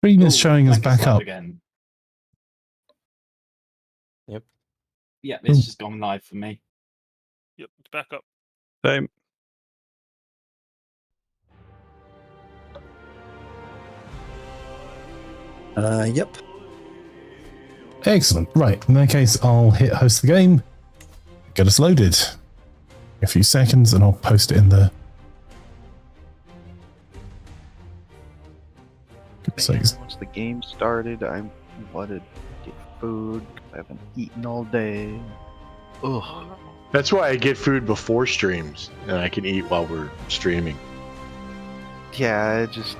Stream is showing us back up. Again. Yep. Yeah, it's just gone live for me. Yep, it's back up. Same. Yep. Excellent. Right. In that case, I'll hit host the game. Get us loaded. A few seconds, and I'll post it in the. Once the game started, I wanted to get food. I haven't eaten all day. Ugh. That's why I get food before streams, and I can eat while we're streaming. Yeah, just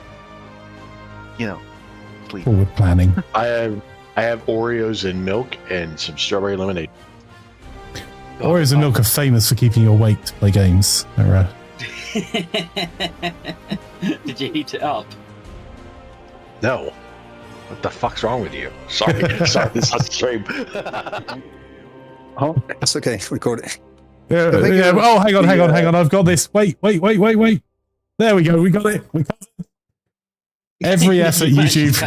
sleep. Forward planning. I have Oreos and milk and some strawberry lemonade. Oreos and milk are famous for keeping you awake to play games. Did you heat it up? No. What the fuck's wrong with you? Sorry, sorry, this is on stream. Oh, that's okay. Record it. Yeah. Oh, hang on. I've got this. Wait. There we go. We got it. Every effort, YouTube.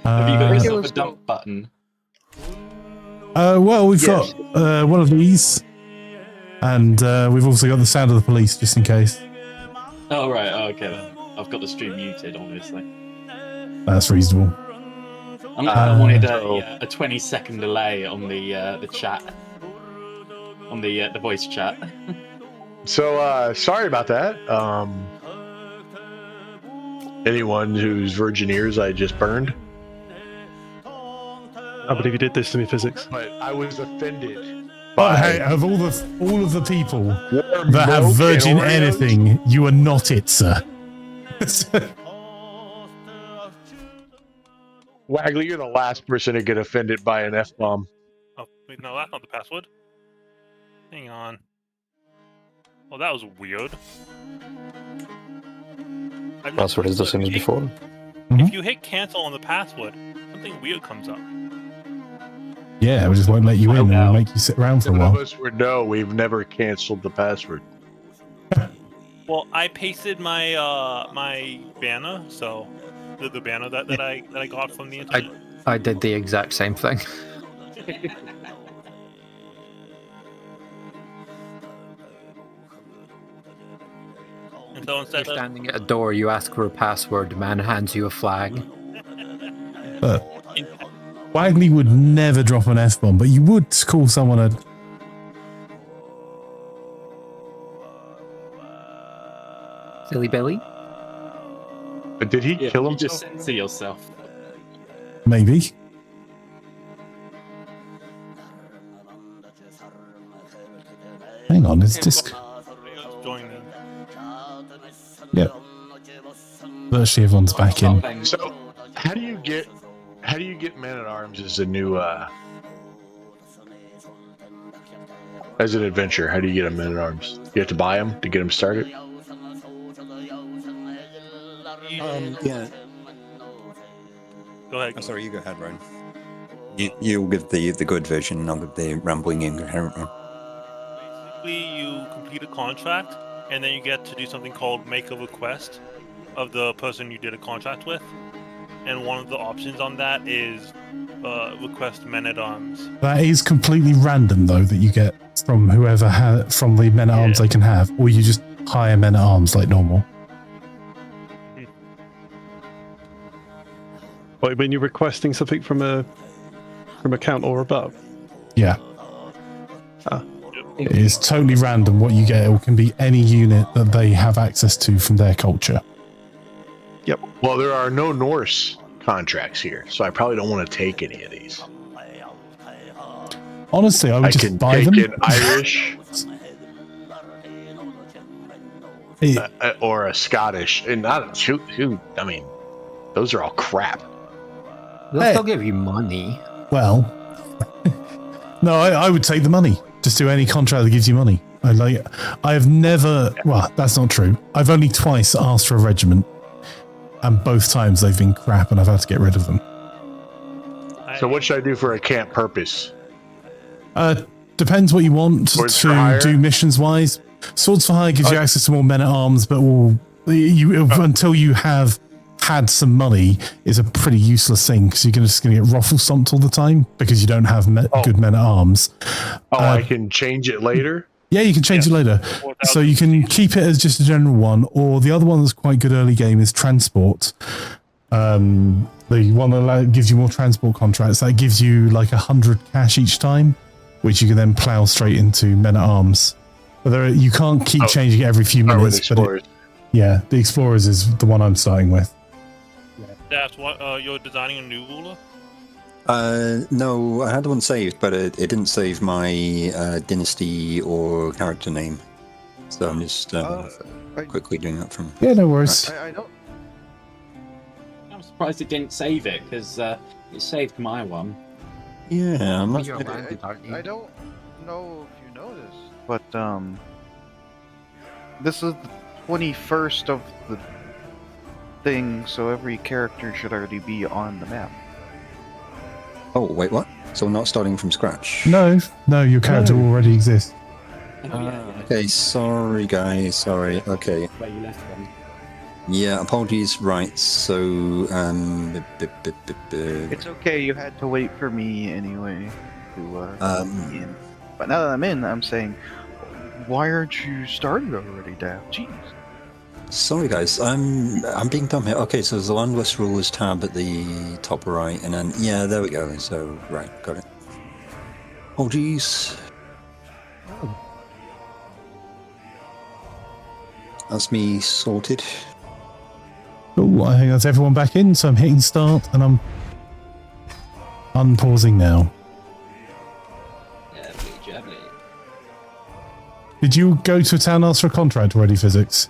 Have you got yourself a dump button? Well, we've got one of these, and we've also got the sound of the police, just in case. Oh, right. Oh, okay, then. I've got the stream muted, obviously. That's reasonable. I wanted a 20-second delay on the chat, on the voice chat. So, sorry about that. Anyone whose virgin ears I just burned. I believe you did this to me, physics. But I was offended. But hey, of all of the people that have virgin anything, you are not it, sir. Wagley, you're the last person to get offended by an F-bomb. Oh, wait, no, that's not the password. Hang on. Oh, that was weird. Password is the same as before. If you hit cancel on the password, something weird comes up. Yeah, we just won't let you in and we'll make you sit around for a Some while. of us would know we've never canceled the password. Well, I pasted my my banner, so the banner that I got from the internet. I did the exact same thing. And so instead You're standing at a door, you ask for a password, the man hands you a flag. But Wagley would never drop an F-bomb, but you would call someone a... Silly Billy? But did he kill himself? Just censor yourself. Maybe. Hang on, it's disc... Yep. Virtually everyone's back in. So, how do you get Men-at-Arms as a new as an adventure? How do you get a Men-at-Arms? You have to buy them to get them started. Yeah. Go ahead. I'm sorry, you go ahead, Ryan. You'll give the good version, and I'll give the rambling incoherent one. Basically, you complete a contract, and then you get to do something called make a request of the person you did a contract with. And one of the options on that is request Men-at-Arms. That is completely random, though, that you get from whoever from the Men-at-Arms they can have, or you just hire Men-at-Arms like normal. Wait, when you're requesting something from account or above? Yeah. It is totally random what you get. It can be any unit that they have access to from their culture. Yep. Well, there are no Norse contracts here, so I probably don't want to take any of these. Honestly, I would just buy them. I can take an Irish or a Scottish, and I mean, those are all crap. They'll still give you money. Well, no, I would take the money. Just do any contract that gives you money. I have never. Well, that's not true. I've only twice asked for a regiment, and both times they've been crap, and I've had to get rid of them. So, what should I do for a camp purpose? Depends what you want to do missions wise. Swords for Hire gives you access to more Men-at-Arms, but will Until you have had some money is a pretty useless thing because you're just going to get ruffle stomped all the time because you don't have good men at arms. I can change it later. Yeah, you can change it later. So you can keep it as just a general one, or the other one that's quite good early game is transport. The one that gives you more transport contracts, that gives you like 100 cash each time, which you can then plow straight into men at arms. But you can't keep changing it every few minutes. But the Explorers is the one I'm starting with. That's what you're designing a new ruler? No, I had one saved, but it didn't save my dynasty or character name. So I'm just quickly doing that from... Yeah, no worries. I don't... I'm surprised it didn't save it, because it saved my one. Yeah, I'm not... I don't know if you noticed, but this is the 21st of the thing, so every character should already be on the map. Oh, wait, what? So we're not starting from scratch? No, your character already exists. Okay, sorry guys, sorry, okay. Where you left them. Yeah, apologies, right, so, It's okay, you had to wait for me anyway to be in. But now that I'm in, I'm saying, why aren't you started already, Dad? Jeez. Sorry guys, I'm being dumb here. Okay, so there's the Land West Rulers tab at the top right, and then, yeah, there we go. So, right, got it. Oh, geez. That's me sorted. Cool, I think that's everyone back in, so I'm hitting start, and I'm unpausing now. Lovely. Did you go to a town and ask for a contract already, Physics?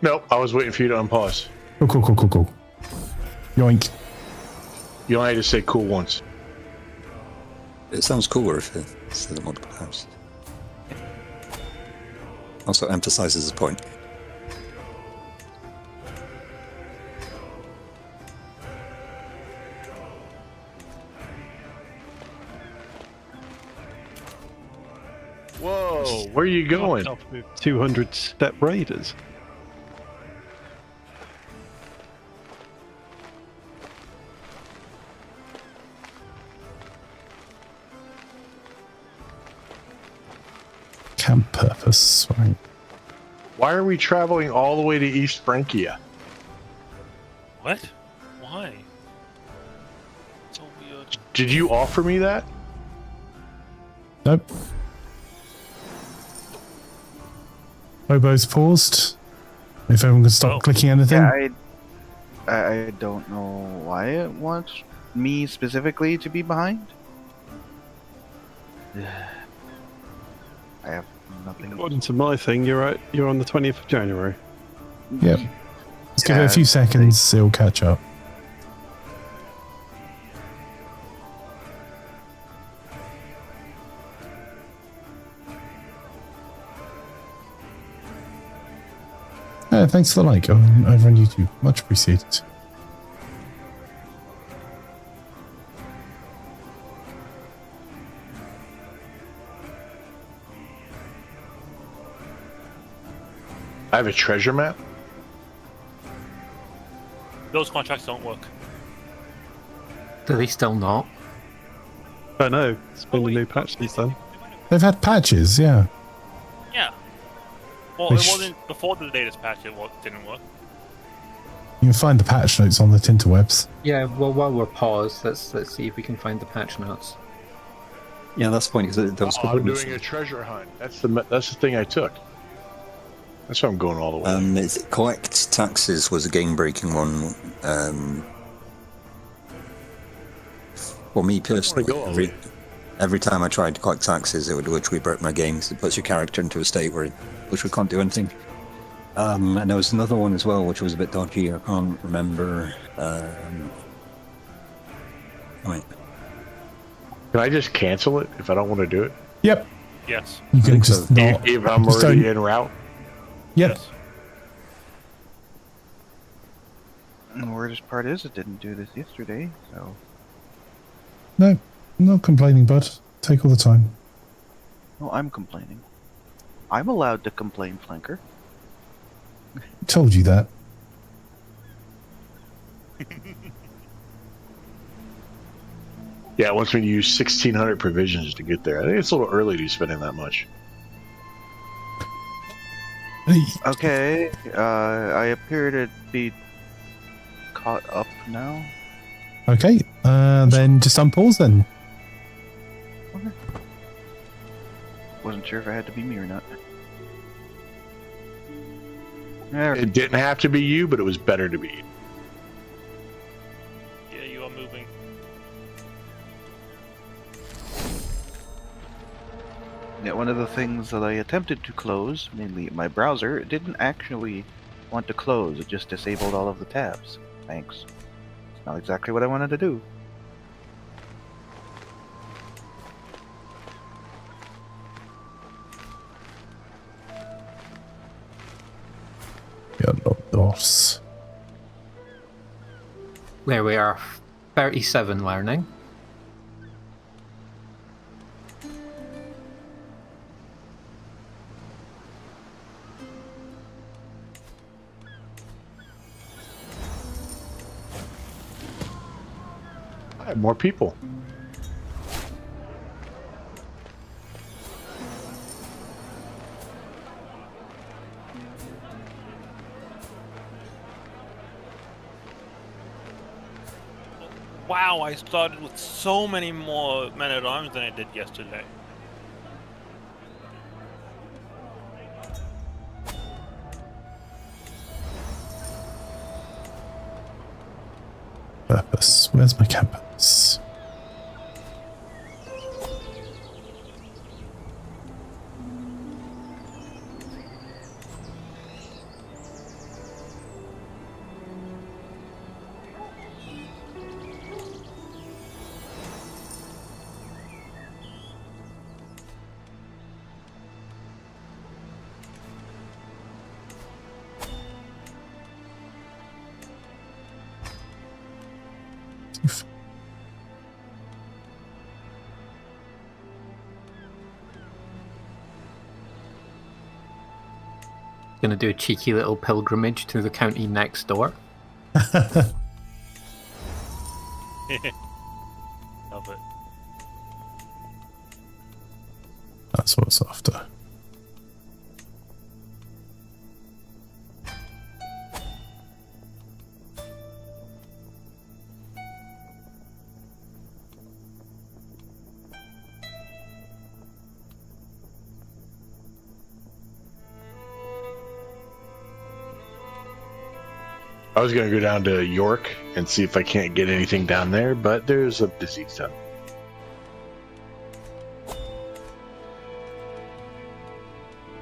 Nope, I was waiting for you to unpause. Cool. Yoink. You only had to say cool once. It sounds cooler if it said it multiple times. Also emphasizes the point. Whoa, where are you going? 200 step raiders. Camp purpose, right. Why are we traveling all the way to East Francia? What? Why? So weird. Did you offer me that? Nope. Bobo's paused. If everyone can stop clicking anything. Yeah, I don't know why it wants me specifically to be behind. I have nothing. According to my thing, you're on the 20th of January. Yep. Let's give it a few seconds, it'll catch up. Thanks for the like over on YouTube. Much appreciated. I have a treasure map. Those contracts don't work. Do they still not? I know. It's been a new patch since then. They've had patches, yeah. Yeah. Well, Which- it wasn't before the latest patch. Didn't work. You can find the patch notes on the Tinterwebs. Yeah, well, while we're paused, let's see if we can find the patch notes. Yeah, that's the point, because there was I'm doing a treasure hunt. That's the thing I took. That's why I'm going all the way. It's collect taxes was a game-breaking one. For me personally, every time I tried to collect taxes, it would literally break my game, because it puts your character into a state where we can't do anything. And there was another one as well, which was a bit dodgy. I can't remember. Wait. Can I just cancel it if I don't want to do it? Yep. Yes. You can think just so. not. If I'm just already don't- en route? Yep. Yes. The weirdest part is it didn't do this yesterday, so... No, not complaining, bud. Take all the time. No, I'm complaining. I'm allowed to complain, Flanker. Told you that. Yeah, it wants me to use 1,600 provisions to get there. I think it's a little early to be spending that much. Okay, I appear to be caught up now. Okay, then just unpause then. Wasn't sure if I had to be me or not. It didn't have to be you, but it was better to be you. Yeah, you are moving. Yeah, one of the things that I attempted to close, mainly my browser, it didn't actually want to close. It just disabled all of the tabs. Thanks. It's not exactly what I wanted to do. Dos. There we are. 37 learning. I have more people. Wow, I started with so many more men-at-arms than I did yesterday. Purpose. Where's my campus? Gonna do a cheeky little pilgrimage to the county next door. Love it. That's what it's after. I was going to go down to York and see if I can't get anything down there, but there's a disease done.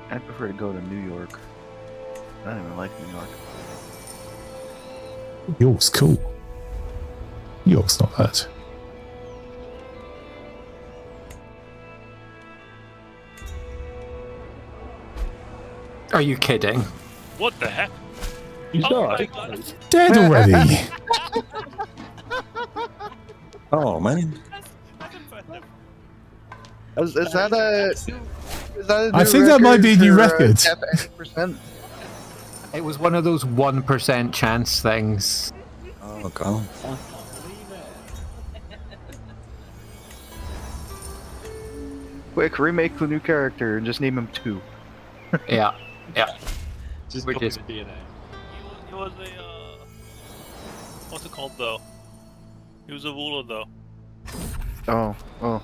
I'd prefer to go to New York. I don't even like New York. York's cool. York's not bad. Are you kidding? What the heck? He's Oh not. my god. Dead already. Oh man. That's impressive. Is that a I new think that might be a new record. Cap at 80%? It was one of those 1% chance things. Oh god. Quick, remake the new character and just name him 2. Yeah, yeah. Just We're copy just- the DNA. He was a, what's it called though? He was a ruler though. Oh.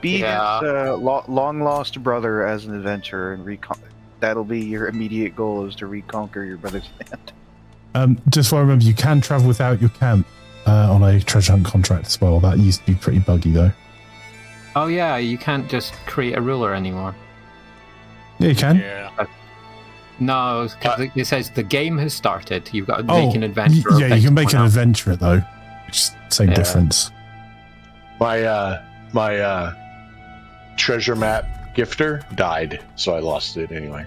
Be Yeah. his long lost brother as an adventurer and that'll be your immediate goal, is to reconquer your brother's land. Just want to remember, you can travel without your camp on a treasure hunt contract as well. That used to be pretty buggy though. Oh yeah, you can't just create a ruler anymore. Yeah, you can. Yeah. No, because it says the game has started. You've got to make an adventure. Yeah, you can make an adventurer though. Which is same Yeah. difference. My treasure map gifter died, so I lost it anyway.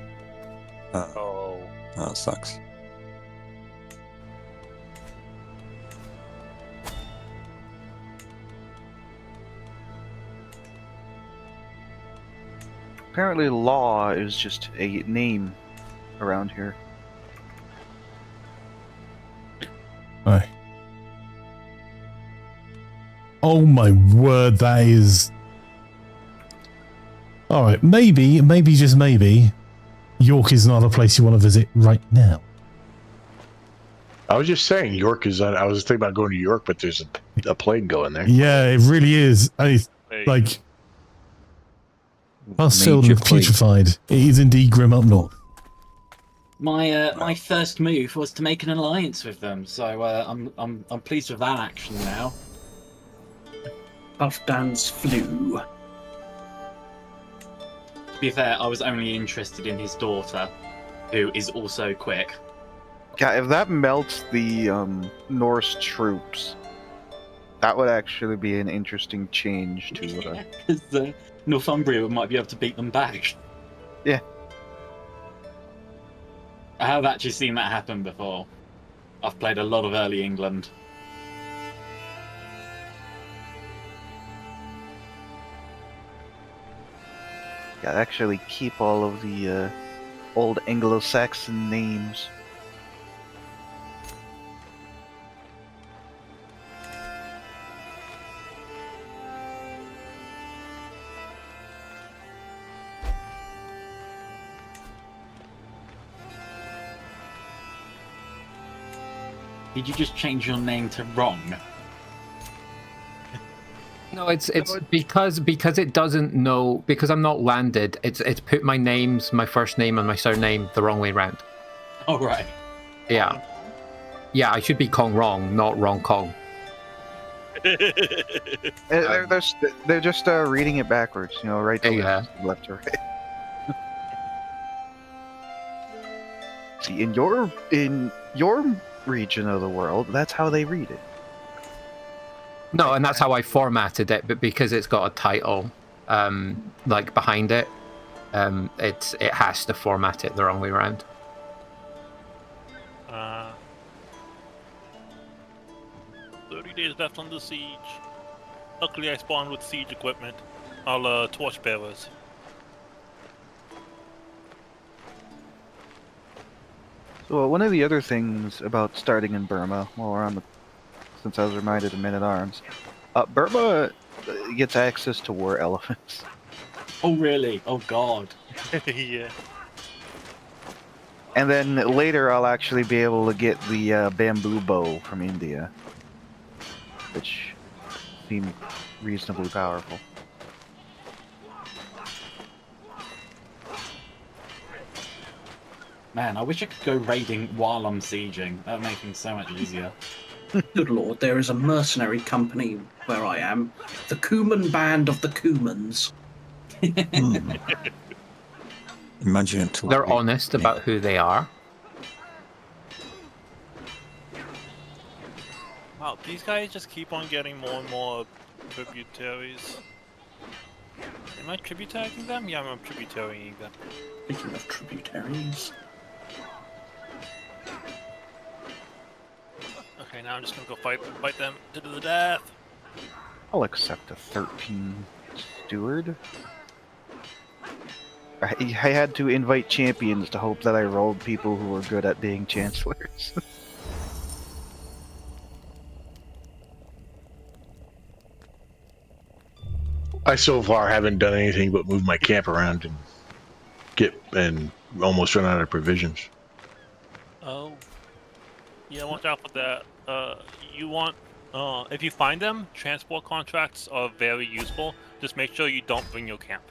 Oh. That sucks. Apparently law is just a name around here. Right. Oh my word, that is... Alright, maybe, just maybe, York is not a place you want to visit right now. I was just saying York is. I was thinking about going to York, but there's a plague going there. Yeah, it really is. Like, past filled Major and putrefied. It is indeed grim up north. My first move was to make an alliance with them, so I'm pleased with that action now. Buff Dan's flu. To be fair, I was only interested in his daughter, who is also quick. Yeah, if that melts the Norse troops, that would actually be an interesting change to Yeah, because Northumbria might be able to beat them back. Yeah. I have actually seen that happen before. I've played a lot of early England. Yeah, actually keep all of the old Anglo-Saxon names. Did you just change your name to wrong? No, it's because it doesn't know, because I'm not landed. It's put my first name and my surname the wrong way round. Oh right. Yeah, I should be Kong Wrong, not Wrong Kong. They're just reading it backwards, right to left to right. See, in your region of the world, that's how they read it. No, and that's how I formatted it, but because it's got a title like behind it, it has to format it the wrong way around. 30 days left on the siege. Luckily I spawned with siege equipment. All torch bearers. So one of the other things about starting in Burma, while we're on the, since I was reminded of Men-at-Arms, Burma gets access to war elephants. Oh really? Oh god. Yeah. And then later I'll actually be able to get the bamboo bow from India, which seemed reasonably powerful. Man, I wish I could go raiding while I'm sieging. That would make things so much easier. Good lord, there is a mercenary company where I am. The Cuman Band of the Cumans. Imagine it. They're honest about who they are. Wow, these guys just keep on getting more and more tributaries. Am I tributarying them? Yeah, I'm tributarying them. Speaking of tributaries. Okay, now I'm just gonna go fight them to the death. I'll accept a 13 steward. I had to invite champions to hope that I rolled people who were good at being chancellors. I so far haven't done anything but move my camp around and almost run out of provisions. Oh. Yeah, watch out for that. You want, if you find them, transport contracts are very useful. Just make sure you don't bring your camp.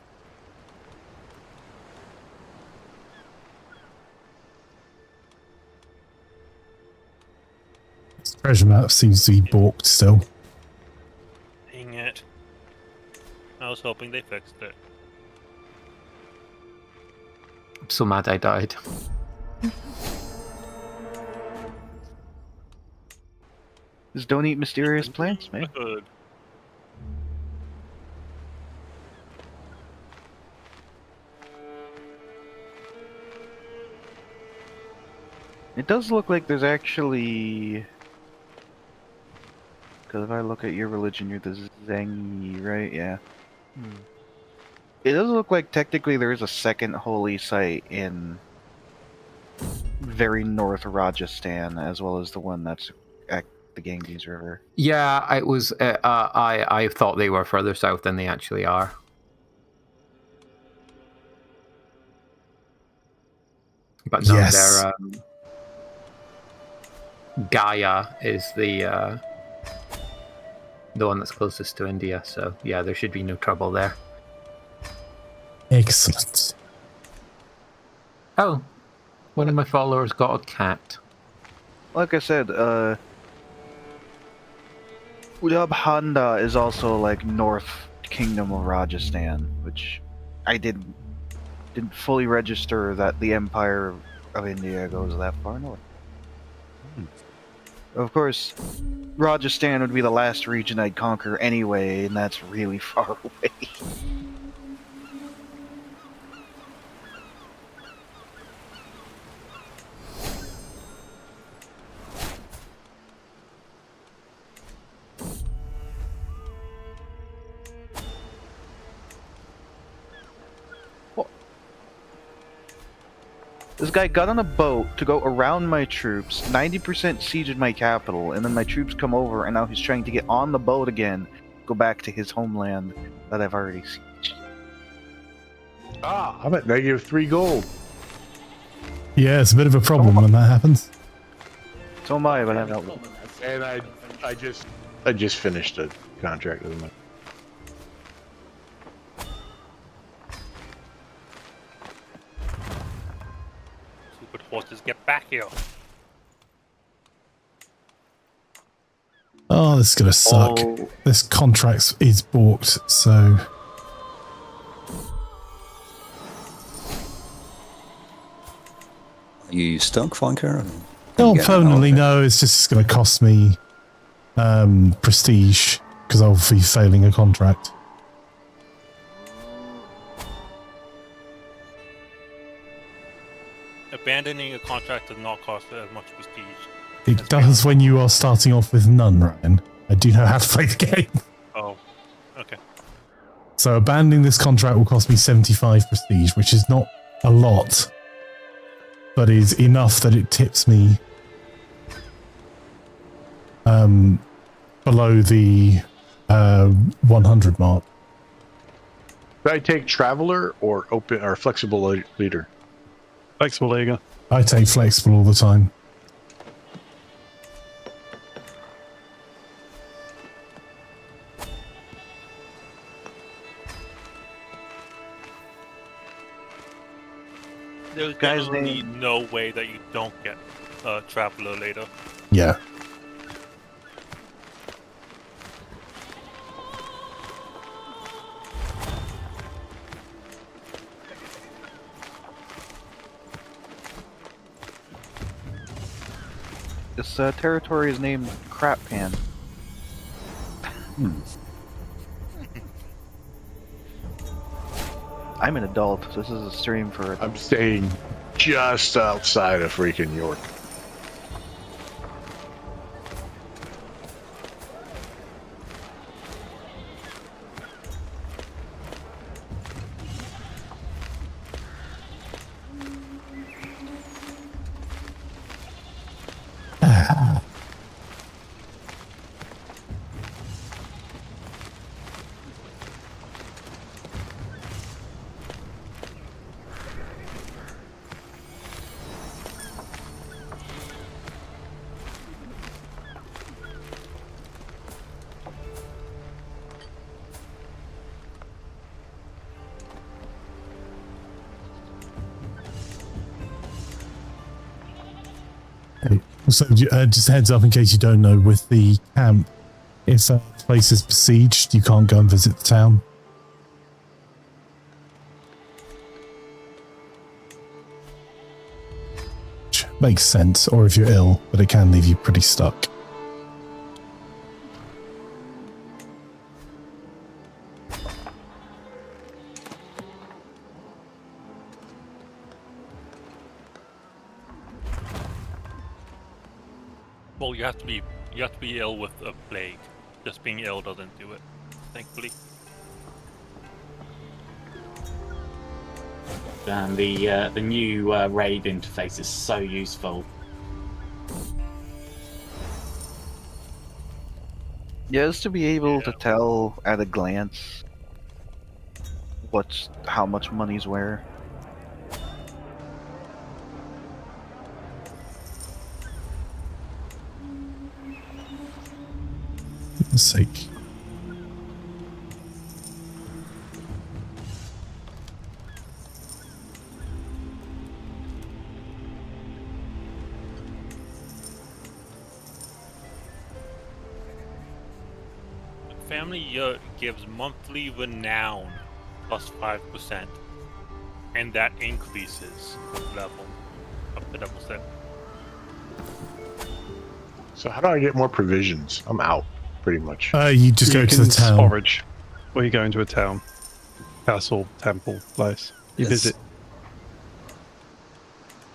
This treasure map seems to be balked still. Dang it. I was hoping they fixed it. I'm so mad I died. Just don't eat mysterious plants, man. Good. It does look like there's actually... Because if I look at your religion, you're the Zangi, right? Yeah. It does look like technically there is a second holy site in very north Rajasthan, as well as the one that's the Ganges River. Yeah, it was. I thought they were further south than they actually are. But no, Yes. they're Gaia is the one that's closest to India. So yeah, there should be no trouble there. Excellent. Oh, one of my followers got a cat. Like I said, Udabhanda is also like North Kingdom of Rajasthan, which I didn't fully register that the Empire of India goes that far north. Of course, Rajasthan would be the last region I'd conquer anyway, and that's really far away. This guy got on a boat to go around my troops, 90% sieged my capital, and then my troops come over, and now he's trying to get on the boat again, go back to his homeland that I've already sieged. I'm at -3 gold. Yeah, it's a bit of a problem when that happens. So am I, but I'm not. And I just finished a contract with him. Stupid horses, get back here. Oh, this is gonna suck. Oh. This contract is balked, so Are you stuck, Flanker? not permanently. No, it's just going to cost me prestige because I'll be failing a contract. Abandoning a contract does not cost as much prestige. It does when you are starting off with none, Ryan. I do know how to play the game. Oh, okay. So abandoning this contract will cost me 75 prestige, which is not a lot, but is enough that it tips me below the 100 mark. Should I take Traveler or open or Flexible Leader? Flexible leaguer. I take flexible all the time. There's Guy's generally name- no way that you don't get Traveler later. Yeah. This territory is named Crap Pan. I'm an adult, so this is a stream for I'm staying just outside of freaking York. So just a heads up in case you don't know, with the camp, if a place is besieged, you can't go and visit the town. Which makes sense, or if you're ill, but it can leave you pretty stuck. Well, you have to be ill with a plague. Just being ill doesn't do it, thankfully. And the new raid interface is so useful. Just to be able to tell at a glance how much money's where. For goodness sake. Family gives monthly renown plus 5%, and that increases level up to level 7. So how do I get more provisions? I'm out, pretty much. You just go to the town. Forage. Or you go into a town. Castle, temple, place. You Yes. visit.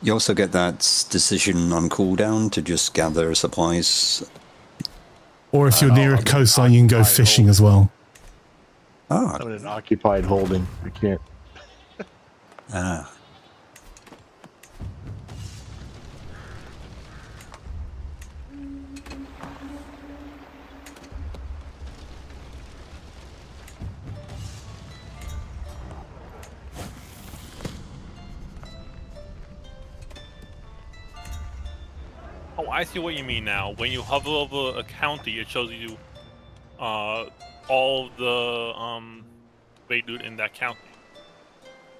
You also get that decision on cooldown to just gather supplies. Or if you're near a coastline, you can go fishing as well. Ah, I'm in an occupied holding. I can't. ah. Oh, I see what you mean now. When you hover over a county, it shows you all the raid loot in that county,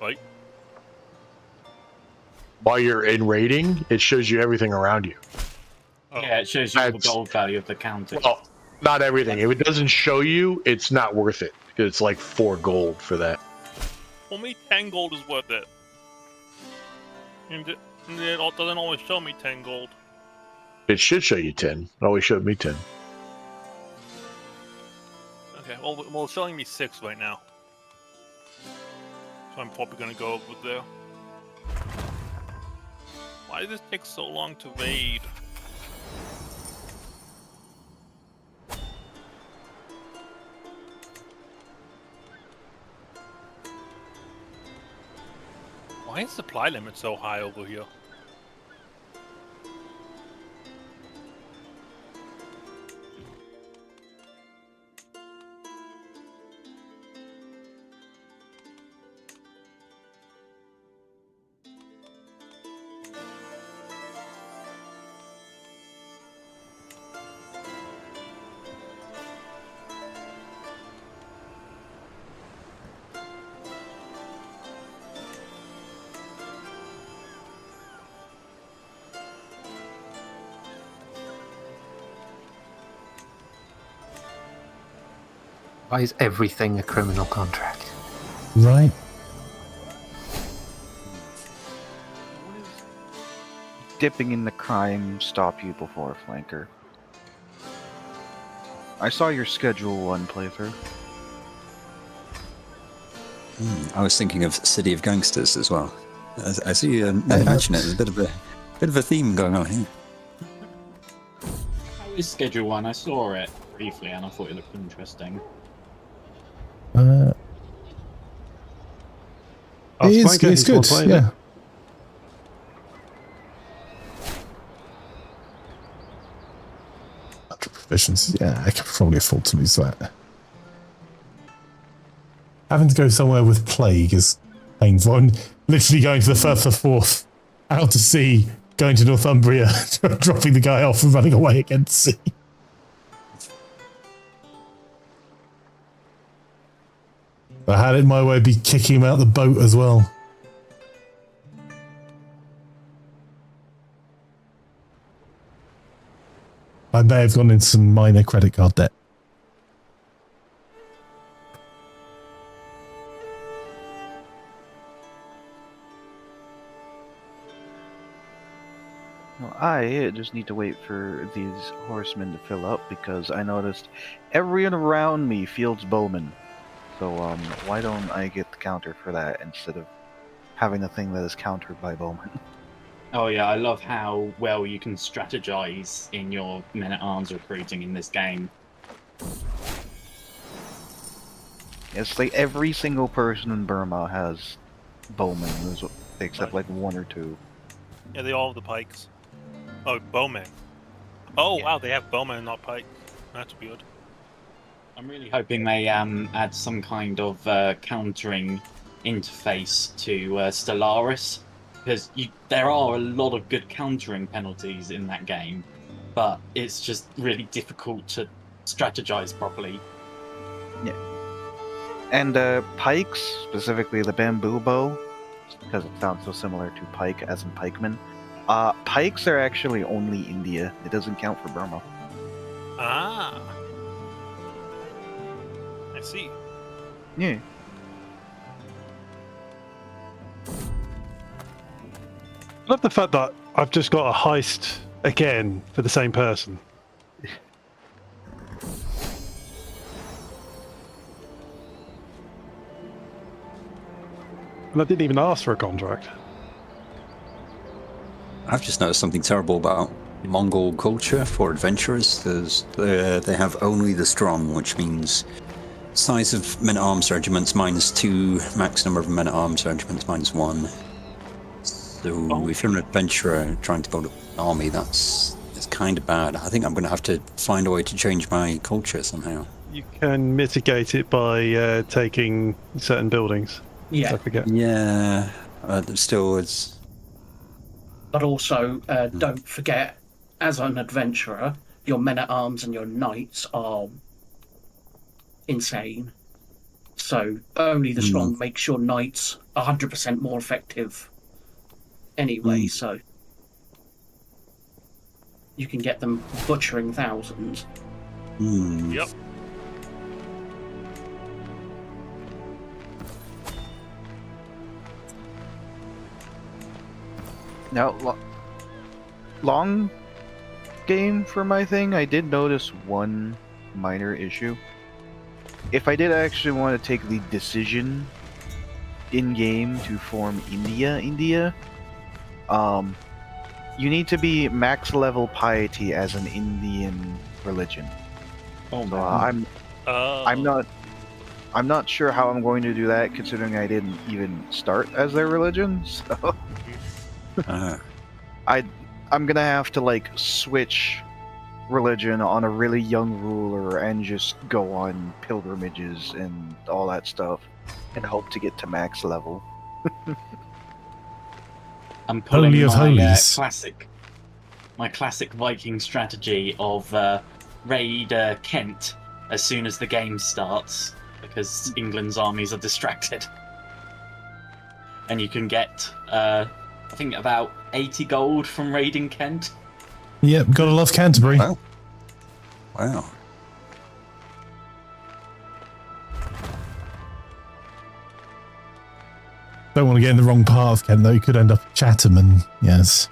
right? While you're in raiding, it shows you everything around you. Oh. Yeah, it shows you the That's- gold value of the county. Well, not everything. If it doesn't show you, it's not worth it. Because it's like 4 gold for that. Only 10 gold is worth it. And it doesn't always show me 10 gold. It should show you 10. It always showed me 10. Okay, well, it's showing me 6 right now. So I'm probably gonna go over there. Why does this take so long to raid? Why is supply limit so high over here? Why is everything a criminal contract? Right. Dipping in the crime stop you before, Flanker? I saw your Schedule 1 playthrough. I was thinking of City of Gangsters as well. I see you mention it. There's a bit of a theme going on here. How is Schedule 1? I saw it briefly and I thought it looked interesting. It's good, yeah. Provisions, yeah, I could probably afford to lose that. Having to go somewhere with plague is painful. And literally going to the Firth of Forth, out to sea, going to Northumbria, dropping the guy off and running away again to sea. If I had it my way, I'd be kicking him out the boat as well. I may have gone into some minor credit card debt. Well, I just need to wait for these horsemen to fill up because I noticed everyone around me fields bowmen. So why don't I get the counter for that instead of having a thing that is countered by bowmen? Oh yeah, I love how well you can strategize in your men-at-arms recruiting in this game. It's like every single person in Burma has bowmen, except like 1 or 2. Yeah, they all have the pikes. Oh, bowmen. Oh, Yeah. wow, they have bowmen and not pike. That's weird. I'm really hoping they add some kind of countering interface to Stellaris, because there are a lot of good countering penalties in that game, but it's just really difficult to strategize properly. Yeah. And pikes, specifically the bamboo bow, because it sounds so similar to pike as in pikemen. Pikes are actually only India. It doesn't count for Burma. Ah. I see. Yeah. I love the fact that I've just got a heist again for the same person. And I didn't even ask for a contract. I've just noticed something terrible about Mongol culture for adventurers. They have only the strong, which means size of men-at-arms regiments -2, max number of men-at-arms regiments -1. So if you're an adventurer trying to build an army, it's kind of bad. I think I'm going to have to find a way to change my culture somehow. You can mitigate it by taking certain buildings. Yeah. I forget. Yeah, still it's... But also, don't forget, as an adventurer, your men-at-arms and your knights are insane. So only the strong makes your knights 100% more effective anyway, so you can get them butchering thousands. Yep. Now, long game for my thing, I did notice one minor issue. If I did actually want to take the decision in-game to form India, you need to be max level piety as an Indian religion. Oh, So man. I'm not sure how I'm going to do that, considering I didn't even start as their religion. So I'm gonna have to like switch religion on a really young ruler and just go on pilgrimages and all that stuff and hope to get to max level. I'm pulling Holy of my holies. classic Viking strategy of raid Kent as soon as the game starts, because England's armies are distracted. And you can get, I think, about 80 gold from raiding Kent. Yep, gotta love Canterbury. Wow. Don't want to get in the wrong part of Kent, though. You could end up at Chatham, and yes,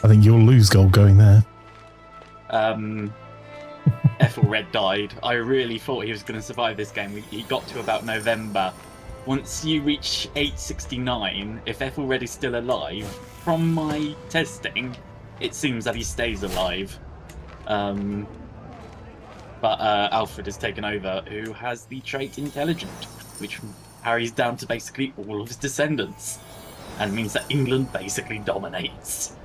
I think you'll lose gold going there. Ethelred died. I really thought he was going to survive this game. He got to about November. Once you reach 869, if Ethelred is still alive, from my testing, it seems that he stays alive. But Alfred has taken over, who has the trait Intelligent, which carries down to basically all of his descendants, and means that England basically dominates.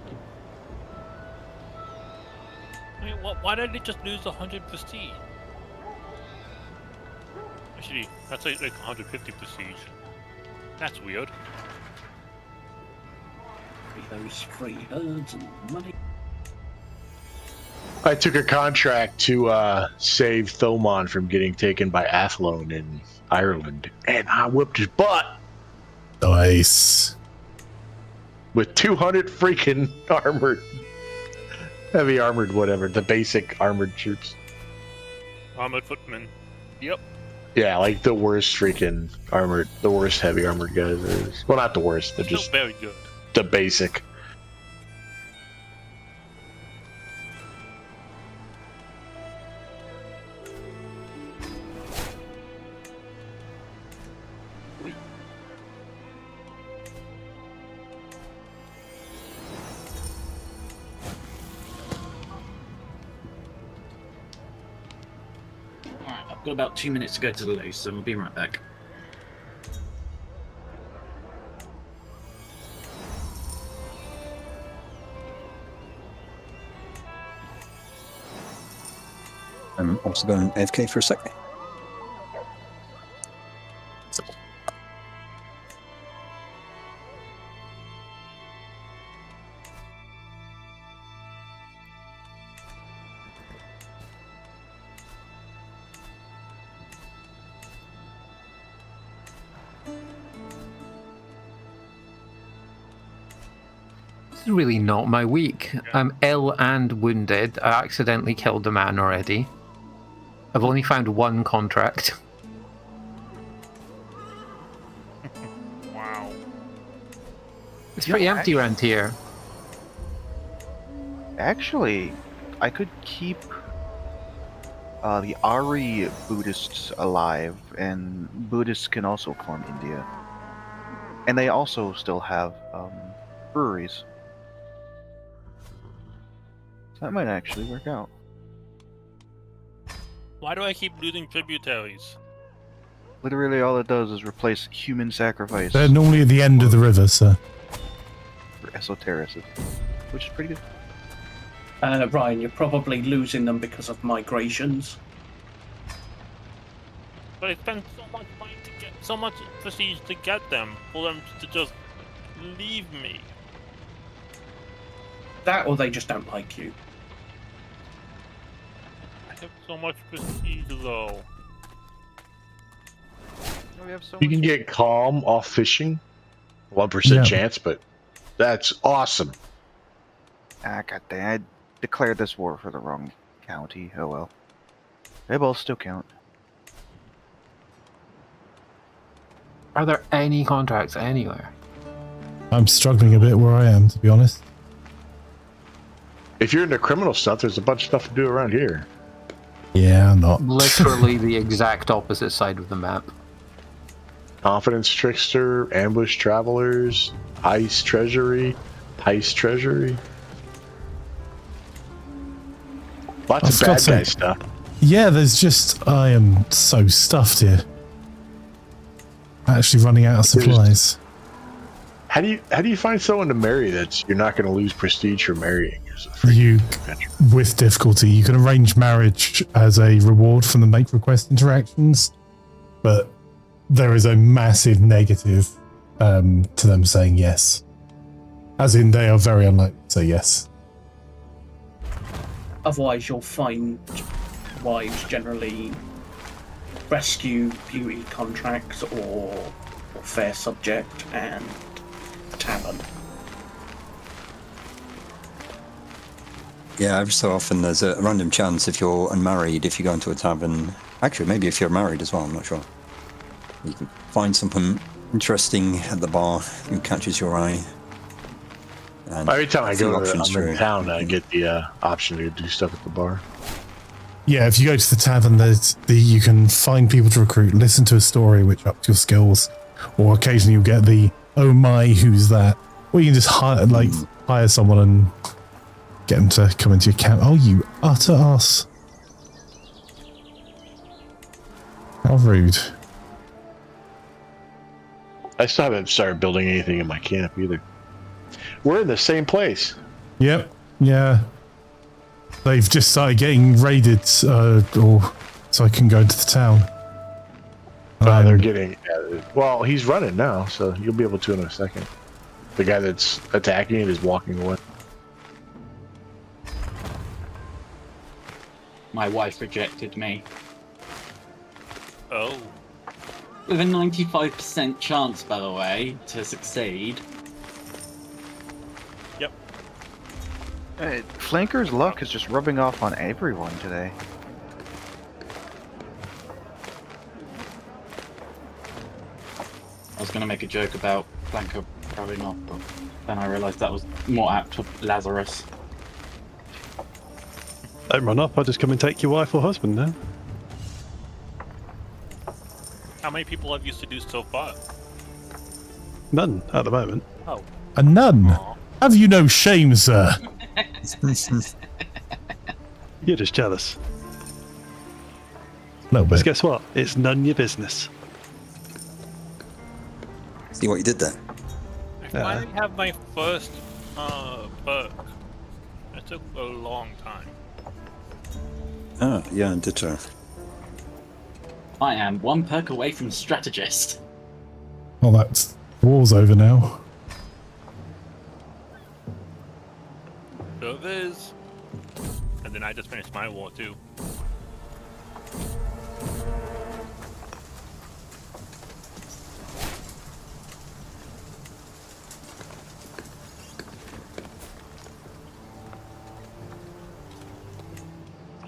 I mean, why did they just lose 100 prestige? Actually, that's like 150 prestige. That's weird. Those free herds and money. I took a contract to save Thomon from getting taken by Athlone in Ireland, and I whipped his butt Nice. with 200 freaking armored, heavy armored, whatever, the basic armored troops. Armored footmen. Yep. Yeah, like the worst freaking armored, the worst heavy armored guys there is. Well, not the worst, they're Still just very good. the basic. Alright, I've got about 2 minutes to go to the loo, so I'll be right back. I'm also going AFK for a second. is really not my week. I'm ill and wounded. I accidentally killed a man already. I've only found one contract. Wow. It's pretty empty around here. Actually, I could keep the Ari Buddhists alive, and Buddhists can also form India. And they also still have breweries. So that might actually work out. Why do I keep losing tributaries? Literally all it does is replace human sacrifice They're normally at the end of the river, so. for esotericism, which is pretty good. Ryan, you're probably losing them because of migrations. But I spent so much money to get, so much prestige to get them, for them to just leave me. That, or they just don't like you. I have so much prestige though. We have so You can much- get calm off fishing. 1% Yeah. chance, but that's awesome. Ah, goddamn! I declared this war for the wrong county. Oh well. They both still count. Are there any contracts anywhere? I'm struggling a bit where I am, to be honest. If you're into criminal stuff, there's a bunch of stuff to do around here. Yeah, I'm not. Literally the exact opposite side of the map. Confidence trickster, ambush travelers, heist treasury. Lots I've of got bad some- guy stuff. Yeah, there's just. I am so stuffed here. Actually running out of supplies. How do you find someone to marry that you're not going to lose prestige for marrying? You, with difficulty, you can arrange marriage as a reward from the make request interactions, but there is a massive negative to them saying yes. As in, they are very unlikely to say yes. Otherwise, you'll find wives generally rescue beauty contracts or fair subject and tavern. Yeah, every so often there's a random chance if you're unmarried, if you go into a tavern. Actually, maybe if you're married as well, I'm not sure. You can find something interesting at the bar who catches your eye. And Every time I a few go options to through. town, I get the option to do stuff at the bar. Yeah, if you go to the tavern, you can find people to recruit, listen to a story which ups your skills, or occasionally you'll get the "oh my, who's that?" Or you can just hire someone and get them to come into your camp. Oh, you utter ass! How rude! I still haven't started building anything in my camp either. We're in the same place. Yep, yeah. They've just started getting raided, so I can go into the town. They're getting. Well, he's running now, so you'll be able to in a second. The guy that's attacking it is walking away. My wife rejected me. Oh. With a 95% chance, by the way, to succeed. Yep. Flanker's luck is just rubbing off on everyone today. I was going to make a joke about Flanker probably not, but then I realised that was more apt for Lazarus. Don't run up, I'll just come and take your wife or husband now. How many people have you seduced so far? None at the moment. Oh. A nun? Aw. Have you no shame, sir? You're just jealous. No, Because but guess what? It's none your business. See what you did there? I finally have my first perk. It took a long time. Ah, yeah, ditto. I am one perk away from strategist. well, that's war's over now. So it is. And then I just finished my war too.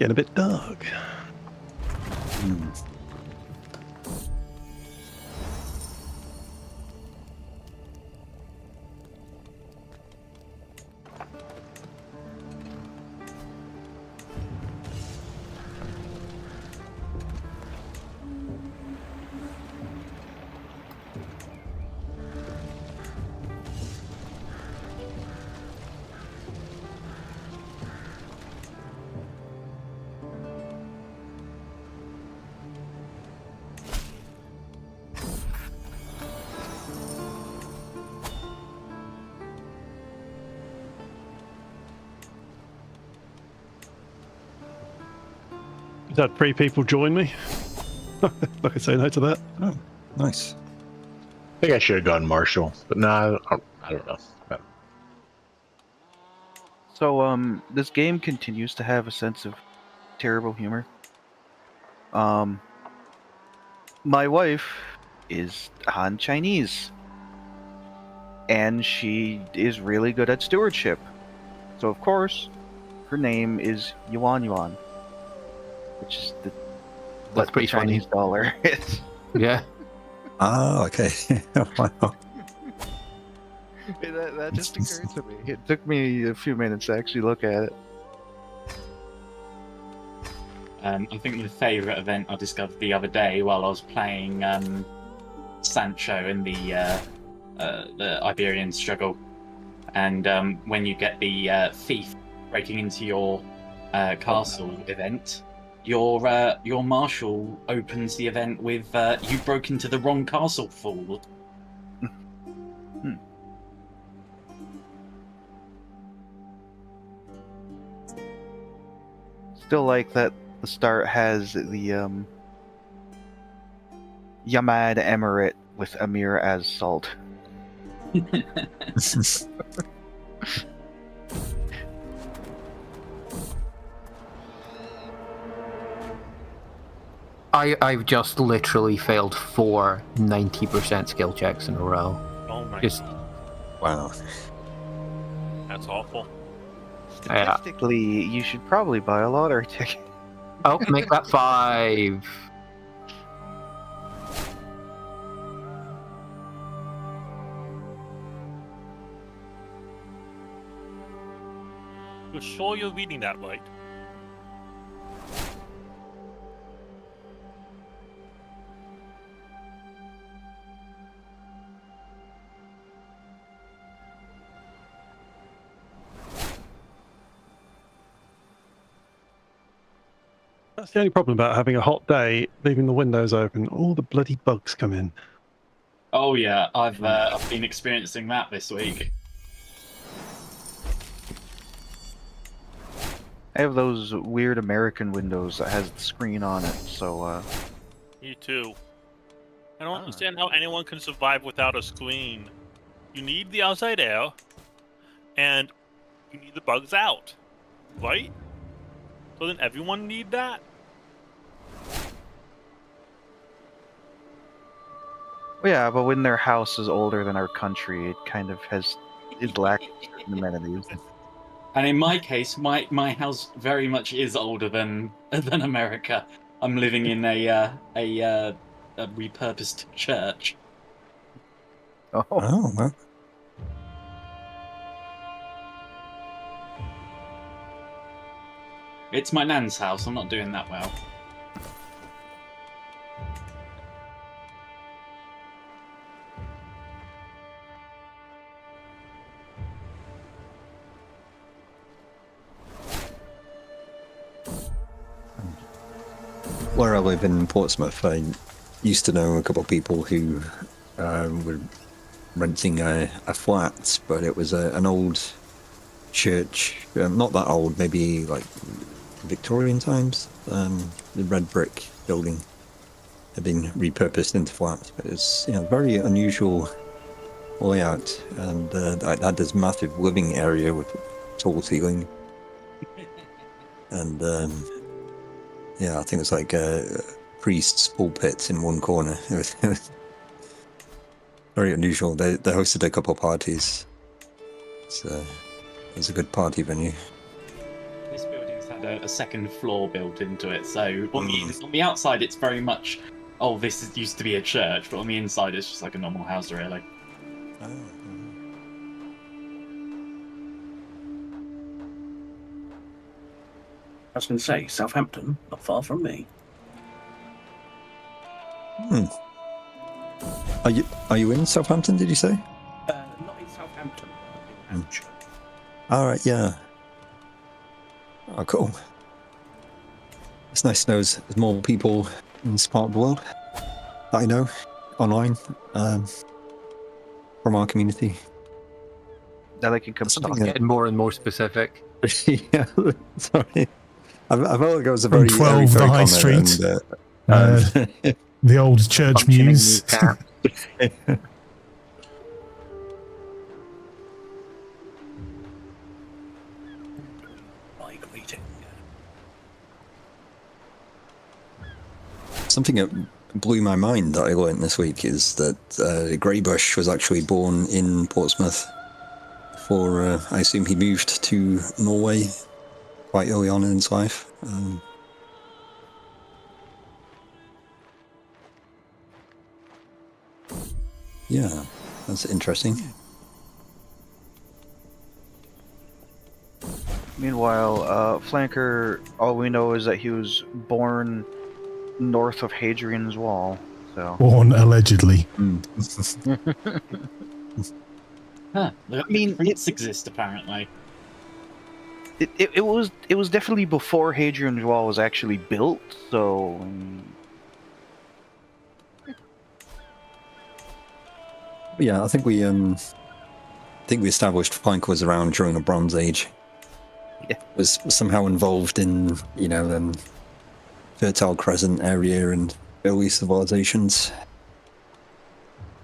Getting a bit dark. We've had 3 people join me. Like I say no to that. Oh, nice. I think I should have gone Marshall, but nah, I don't know. So, this game continues to have a sense of terrible humor. My wife is Han Chinese, and she is really good at stewardship. So, of course, her name is Yuan Yuan, which is what the pretty funny. Chinese dollar is. Yeah. Oh, okay. Wow. That just occurred to me. It took me a few minutes to actually look at it. I think my favourite event I discovered the other day while I was playing Sancho in the Iberian struggle, and when you get the thief breaking into your castle event, your marshal opens the event with "You broke into the wrong castle, fool." Still like that the start has the Yamad Emirate with Amir as Salt. I've just literally failed 4 90% skill checks in a row. Oh my Just- god. Wow. That's awful. Statistically, you should probably buy a lottery ticket. Oh, make that 5. You're sure you're reading that right? That's the only problem about having a hot day, leaving the windows open. All the bloody bugs come in. Oh yeah, I've been experiencing that this week. I have those weird American windows that has the screen on it, so Me too. I don't understand how anyone can survive without a screen. You need the outside air, and you need the bugs out, right? Doesn't everyone need that? well, yeah, but when their house is older than our country, it kind of is lacking certain amenities. And in my case, my house very much is older than America. I'm living in a repurposed church. Oh, Oh, well. It's my nan's house. I'm not doing that well. Where I live in Portsmouth, I used to know a couple of people who were renting a flat, but it was an old church, not that old, maybe like Victorian times. The red brick building had been repurposed into flats, but it's very unusual layout, and it had this massive living area with tall ceiling, and yeah, I think it was like a priest's pulpit in one corner. It was very unusual. They hosted a couple of parties. It was a good party venue. This building's had had a second floor built into it. So on the outside, it's very much, oh, used to be a church, but on the inside, it's just like a normal house, really. I was going to say, Southampton, not far from me. Are you in Southampton? Did you say? Not in Southampton, in Hampshire. All right, yeah. Oh, cool. It's nice to know there's more people in this part of the world that I know online from our community. Now they can come Something stalk. Getting more and more specific. Yeah, sorry. I felt like it was a very 12 the High Street. The old church Functioning muse. kneecap. My greeting. Something that blew my mind that I learned this week is that Greybush was actually born in Portsmouth. Before I assume he moved to Norway quite early on in his life. Yeah, that's interesting. Meanwhile, Flanker, all we know is that he was born north of Hadrian's Wall. So Born allegedly. Huh. I mean, Prints exist apparently. it was definitely before Hadrian's Wall was actually built. So Yeah, I think we established Plank was around during the Bronze Age. Yeah. Was somehow involved in, Fertile Crescent area and early civilizations.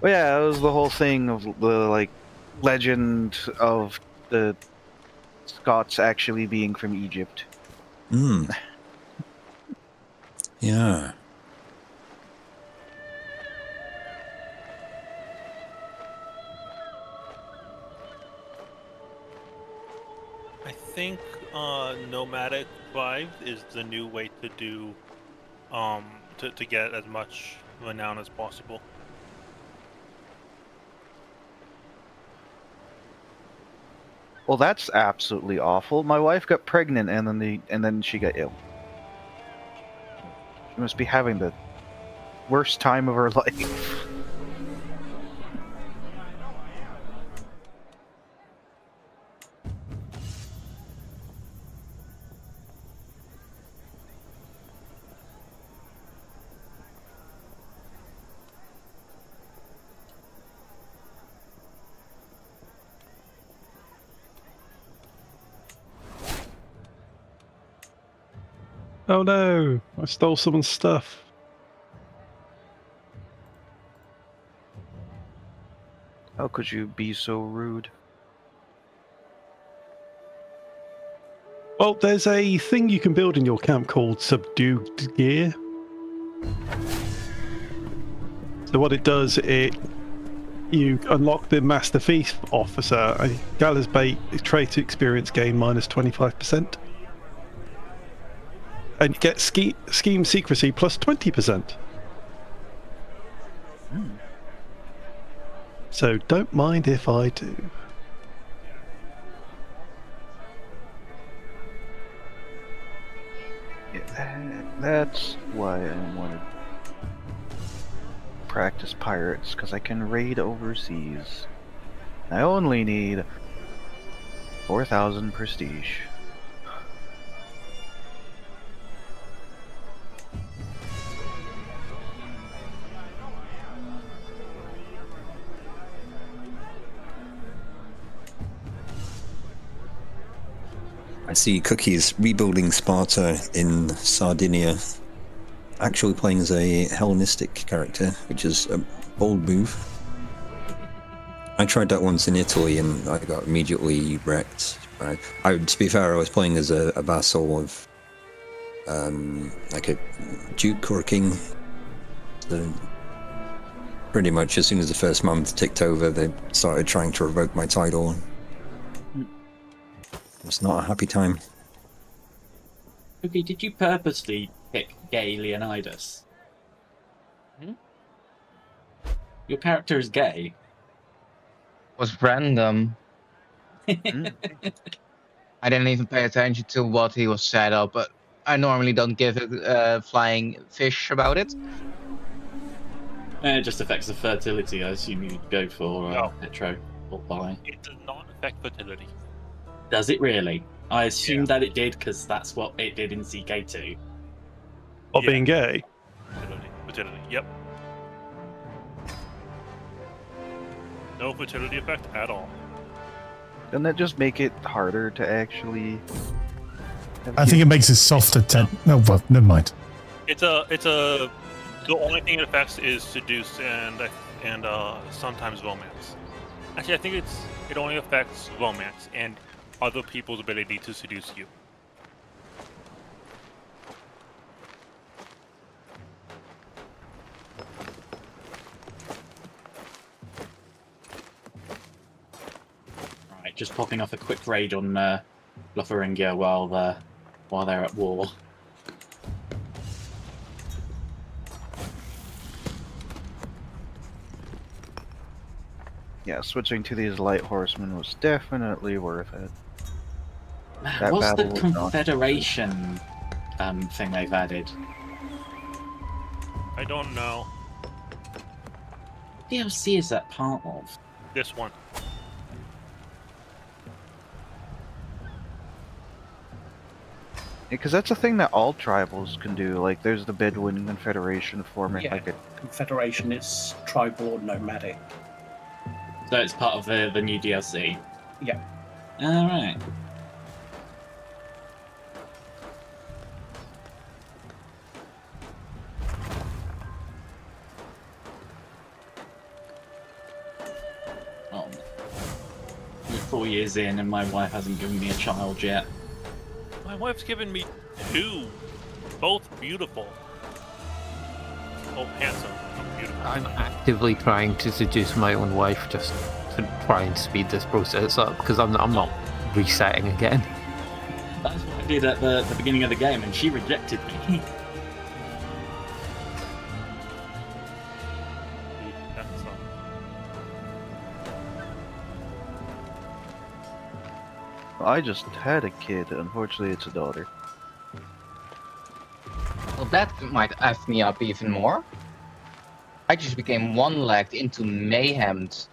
well, yeah, it was the whole thing of the legend of the Scots actually being from Egypt. Yeah. I think nomadic vibe is the new way to do to get as much renown as possible. Well, that's absolutely awful. My wife got pregnant and then she got ill. She must be having the worst time of her life. Oh no, I stole someone's stuff. How could you be so rude? Well, there's a thing you can build in your camp called Subdued Gear. So what it does, you unlock the Master Thief Officer, a Galler's Bait trait experience gain minus 25%. And you get scheme secrecy plus 20%. So don't mind if I do. Yeah, that's why I want to practice pirates, because I can raid overseas. I only need 4,000 prestige. I see Cookie's rebuilding Sparta in Sardinia, actually playing as a Hellenistic character, which is a bold move. I tried that once in Italy and I got immediately wrecked. To be fair, I was playing as a vassal of like a duke or a king. So pretty much as soon as the first month ticked over, they started trying to revoke my title. It's not a happy time. Okay, did you purposely pick gay Leonidas? Hmm? Your character is gay. Was random. Hmm. I didn't even pay attention to what he was set up, but I normally don't give a flying fish about it. It just affects the fertility. I assume you'd go for No. hetero or bi. It does not affect fertility. Does it really? I assumed Yeah. that it did because that's what it did in CK2. Or Yeah. being gay. Fertility. Yep. No fertility effect at all. Doesn't that just make it harder to actually? I think it makes it softer. No, well, never mind. It's a. The only thing it affects is seduce and sometimes romance. Actually, I think it only affects romance and other people's ability to seduce you. Right, just popping off a quick raid on Lotharingia while they're at war. Yeah, switching to these light horsemen was definitely worth it. That What's the battle was not- Confederation thing they've added? I don't know. What DLC is that part of? This one. Because that's a thing that all tribals can do. Like, there's the Bedouin Confederation forming Yeah. like a Confederation is tribal nomadic. So it's part of the new DLC? Yeah. Alright. Oh. We're 4 years in and my wife hasn't given me a child yet. My wife's given me 2, both beautiful. Oh, handsome, beautiful. I'm actively trying to seduce my own wife just to try and speed this process up because I'm not resetting again. That's what I did at the beginning of the game and she rejected me. That's, I just had a kid. Unfortunately, it's a daughter. Well, that might F me up even more. I just became one-legged into mayhemed.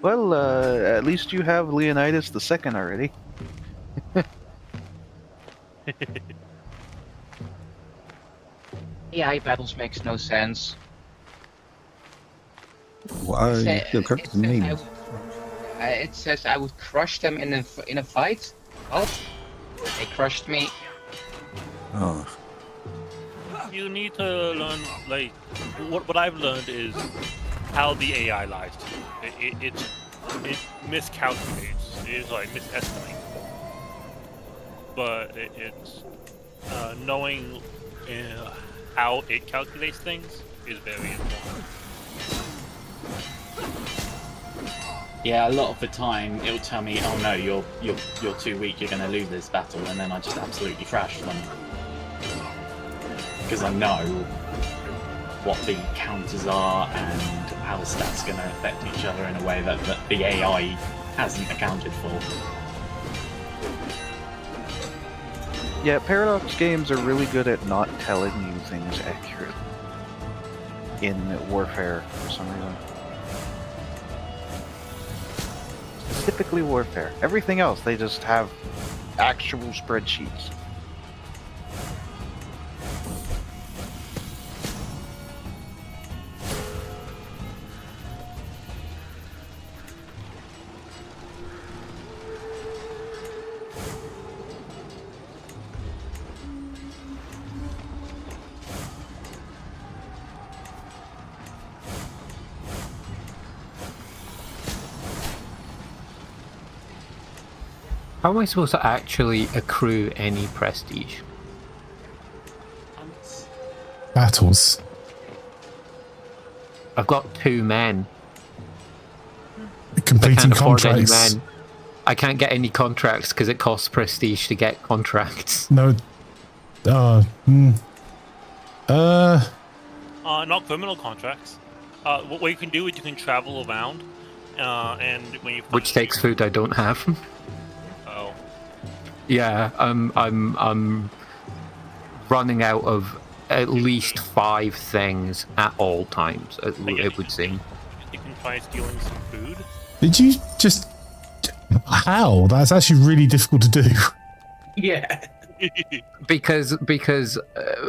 Well, at least you have Leonidas II already. AI battles makes no sense. Why It are you correct the name? It says I would crush them in a fight. Oh, they crushed me. Oh, you need to learn, like, what I've learned is how the AI lies to you. It miscalculates. It's like misestimates. But it's knowing how it calculates things is very important. Yeah, a lot of the time it'll tell me, "Oh no, you're too weak. You're going to lose this battle," and then I just absolutely thrash them because I know what the counters are and how the stats are going to affect each other in a way that the AI hasn't accounted for. Yeah, Paradox games are really good at not telling you things accurately in Warfare for some reason. Specifically Warfare. Everything else, they just have actual spreadsheets. How am I supposed to actually accrue any prestige? Battles. I've got 2 men. I Completing can't afford any contracts. men. I can't get any contracts because it costs prestige to get contracts. No. Not criminal contracts. What you can do is you can travel around, and when you Which takes food I don't have. Oh. Yeah, I'm running out of at least 5 things at all times. It would seem. You can try stealing some food. Did you just... How? That's actually really difficult to do. Yeah. Because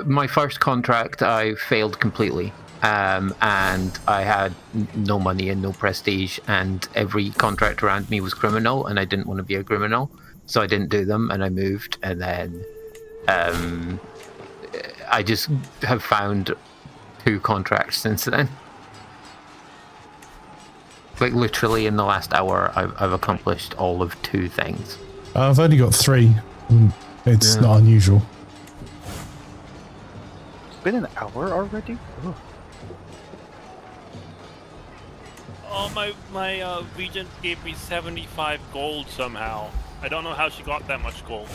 my first contract I failed completely, and I had no money and no prestige, and every contract around me was criminal, and I didn't want to be a criminal, so I didn't do them, and I moved, and then I just have found 2 contracts since then. Like literally in the last hour, I've accomplished all of 2 things. I've only got 3. It's Yeah. not unusual. It's been an hour already? Ugh. Oh, my regent gave me 75 gold somehow. I don't know how she got that much gold.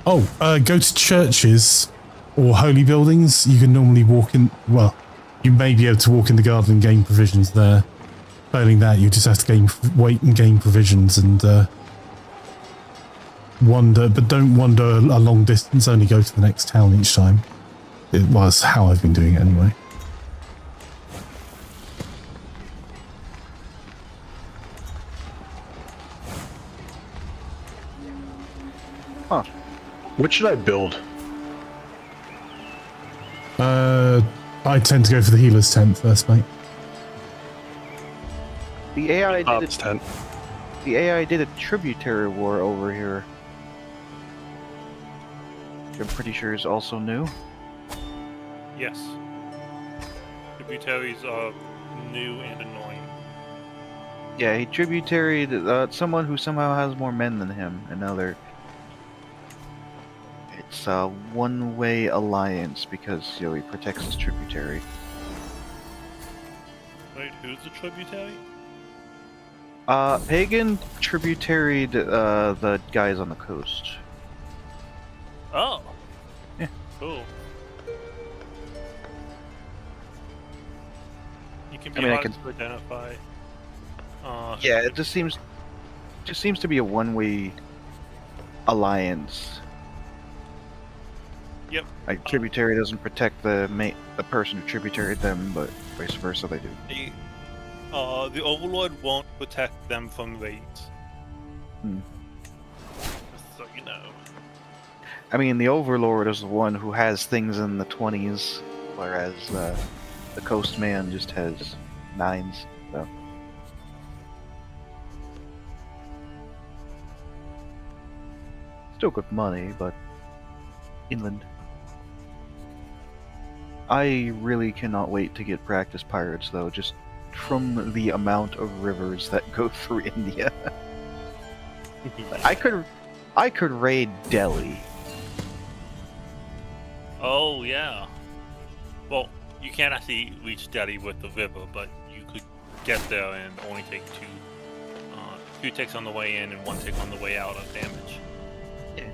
Oh, go to churches or holy buildings. You can normally walk in... Well, you may be able to walk in the garden and gain provisions there. Failing that, you just have to wait and gain provisions and wander, but don't wander a long distance, only go to the next town each time. It was how I've been doing it anyway. Huh. What should I build? I tend to go for the healer's tent first, mate. The AI did Arts tent. The AI did a tributary war over here. Which I'm pretty sure is also new. Yes. Tributaries are new and annoying. Yeah, he tributaried someone who somehow has more men than him, and now they're... It's a one-way alliance because, you know, he protects his tributary. Wait, who's the tributary? Pagan tributaried the guys on the coast. Oh. Yeah. Cool. You can be I mean, I hard can- to identify. Yeah, it just seems to be a one-way alliance. Yep. Like tributary doesn't protect the person who tributaried them, but vice versa they do. The Overlord won't protect them from raids. Just so you know. I mean, the Overlord is the one who has things in the 20s, whereas the Coastman just has 9s. So. Still good money, but inland. I really cannot wait to get practice pirates, though, just from the amount of rivers that go through India. I could raid Delhi. Oh yeah. Well, you can't actually reach Delhi with the river, but you could get there and only take 2 ticks on the way in and 1 tick on the way out of damage. Yeah.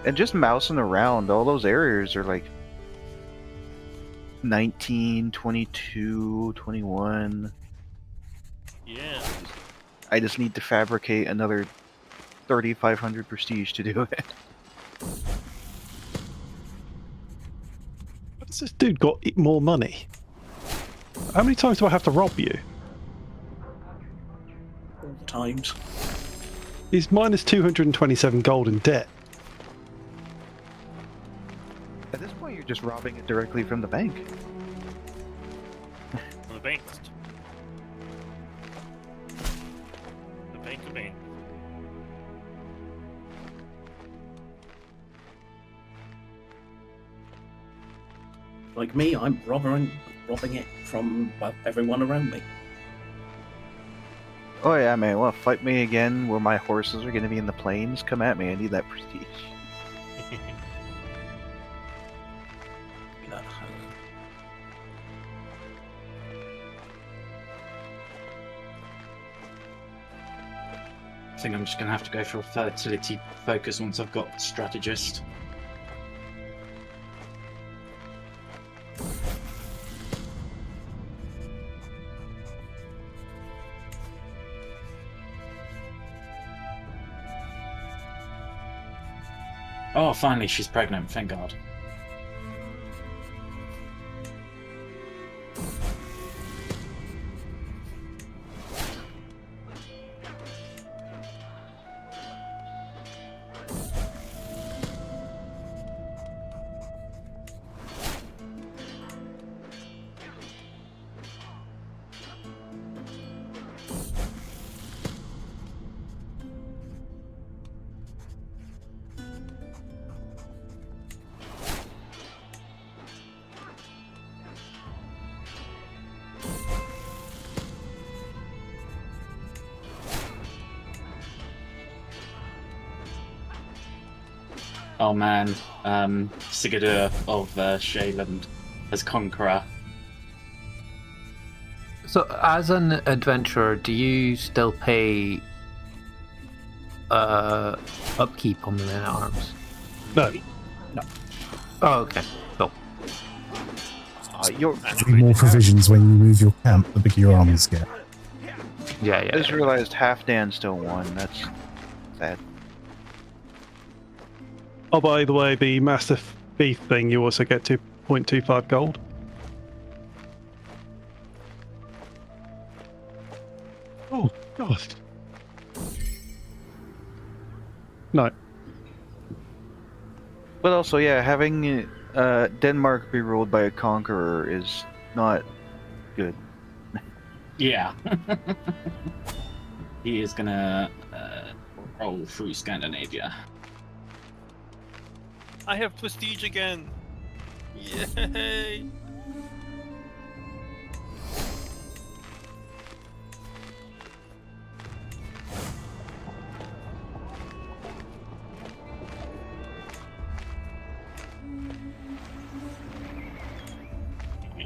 And just mousing around, all those areas are like 19, 22, 21. Yeah. I just need to fabricate another 3,500 prestige to do it. Has this dude got more money? How many times do I have to rob you? All the times. He's minus 227 gold in debt. At this point, you're just robbing it directly from the bank. From the bank. The bank of bank. Like me, I'm robbing it from everyone around me. Oh yeah, man. Well, fight me again where my horses are going to be in the plains. Come at me. I need that prestige. I think I'm just going to have to go for a fertility focus once I've got strategist. Oh, finally she's pregnant, thank God. Oh man, Sigurdur of Shaeland as Conqueror. So, as an adventurer, do you still pay upkeep on the men at arms? No. Oh, okay. Cool. You're Three more provisions when you move your camp, the bigger your armies get. Yeah, I yeah. just realized Halfdan still won. That's sad. Oh, by the way, the Master Thief thing, you also get 2.25 gold. Oh, God. No. But also, yeah, having Denmark be ruled by a conqueror is not good. Yeah. He is gonna roll through Scandinavia. I have prestige again. Yay!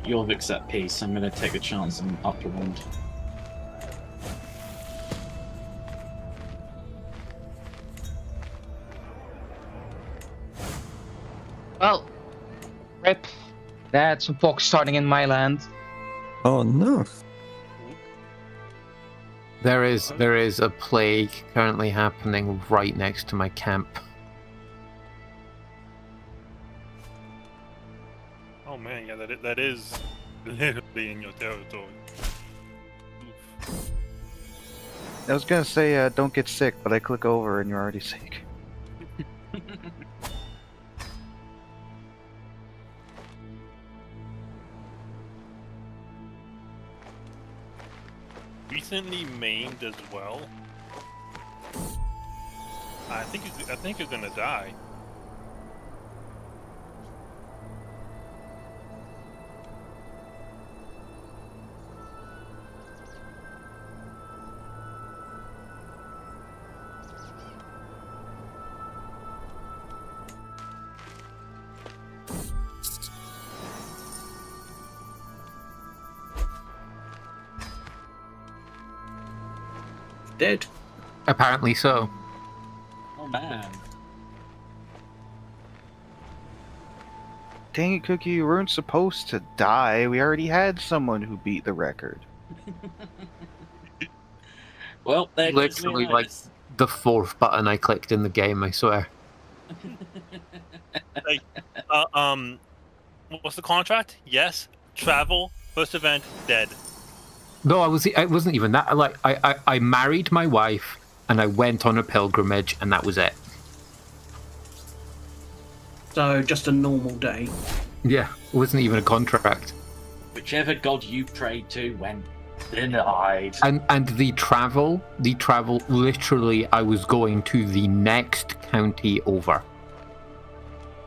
Jorvik's at peace. I'm gonna take a chance on Upland. Well, rip. That's a pox starting in my land. Oh no. There is a plague currently happening right next to my camp. Oh man, yeah, that is literally in your territory. Oof. I was gonna say don't get sick, but I click over and you're already sick. Recently maimed as well. I think you're gonna die. Dead. Apparently so. Oh man. Dang it, Cookie, you weren't supposed to die. We already had someone who beat the record. Well, there goes Literally, like, Leonidas. the fourth button I clicked in the game, I swear. What's the contract? Yes. Travel. First event. Dead. No, I wasn't even that. Like, I married my wife, and I went on a pilgrimage, and that was it. So just a normal day. Yeah, it wasn't even a contract. Whichever god you prayed to went denied. And the travel, literally, I was going to the next county over.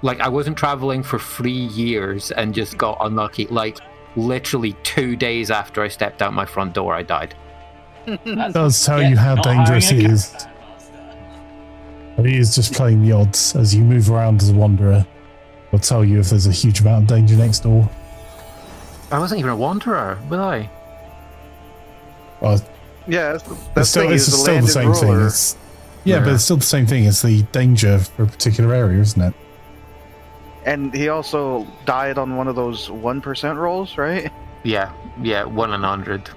Like, I wasn't traveling for 3 years and just got unlucky. Like, literally 2 days after I stepped out my front door, I died. It does tell you how not dangerous hiring he a is. caravan master. But he is just playing the odds as you move around as a wanderer. It'll tell you if there's a huge amount of danger next door. I wasn't even a wanderer, was I? Well, Yeah, it's still the same thing. It's, yeah, but it's still the same thing. It's the danger for a particular area, isn't it? And he also died on one of those 1% rolls, right? Yeah, 1 in 100.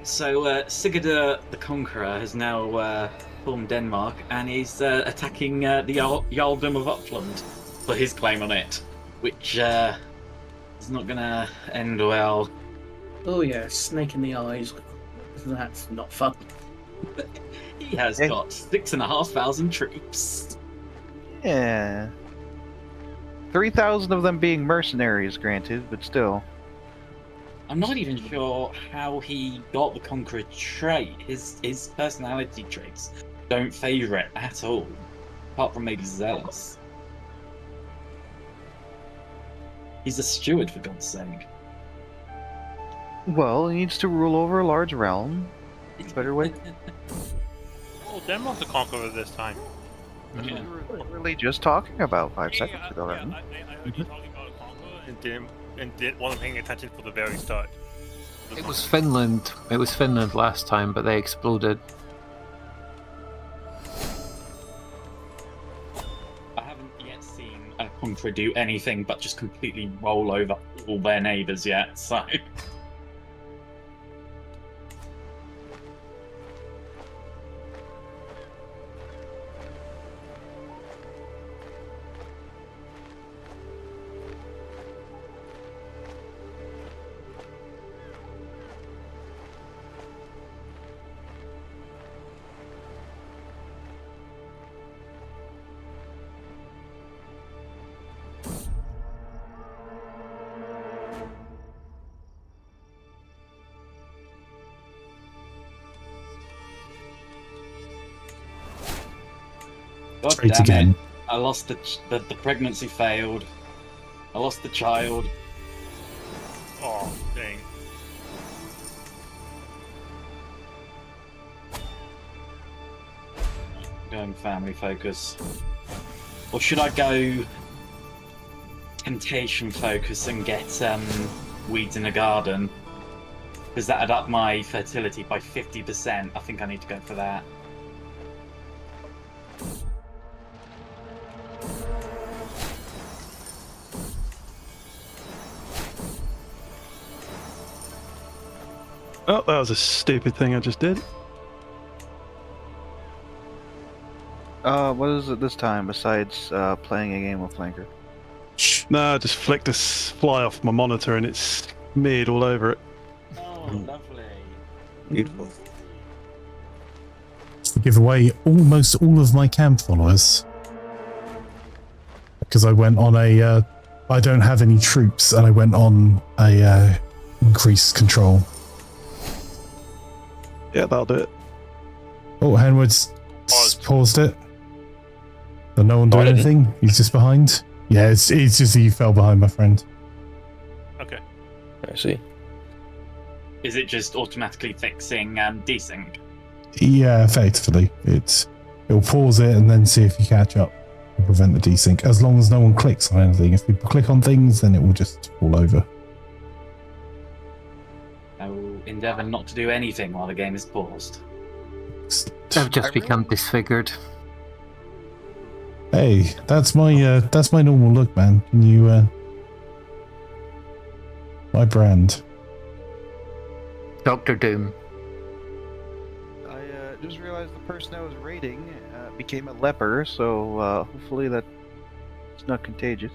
So Sigurd the Conqueror has now formed Denmark, and he's attacking the Jarldom of Upland for his claim on it, which is not going to end well. Oh yeah, snake in the eyes. That's not fun. He has got 6,500 troops. Yeah. 3,000 of them being mercenaries, granted, but still. I'm not even sure how he got the Conqueror trait. His personality traits don't favour it at all, apart from maybe zealous. He's a steward, for God's sake. Well, he needs to rule over a large realm. Better way. Oh, Denmark's the conqueror this time. We were literally just talking about 5 seconds ago, right? I was talking about a conqueror and wasn't paying attention for the very start. It was Finland. It was Finland last time, but they exploded. I haven't yet seen a Conqueror do anything but just completely roll over all their neighbours yet, so... God Straight damn again. it. I lost the pregnancy failed. I lost the child. Oh, dang. Going family focus. Or should I go temptation focus and get weeds in a garden? Because that'd up my fertility by 50%. I think I need to go for that. Oh, that was a stupid thing I just did. What is it this time besides playing a game of Flanker? No, I just flicked a fly off my monitor and it's smeared all over it. Oh, lovely. Beautiful. To give away almost all of my camp followers. Because I went on a... I don't have any troops, and I went on a increased control. Yeah, that'll do it. Oh, Henwood's paused it. Did no one do Oh, I didn't. anything? He's just behind? Yeah, it's just that you fell behind, my friend. Okay. I see. Is it just automatically fixing desync? Yeah, effectively. It'll pause it and then see if you catch up and prevent the desync. As long as no one clicks on anything. If people click on things, then it will just fall over. I will endeavour not to do anything while the game is paused. I've just become disfigured. Hey, that's my normal look, man. Can you my brand. Doctor Doom. I just realized the person I was raiding became a leper, so hopefully that's not contagious.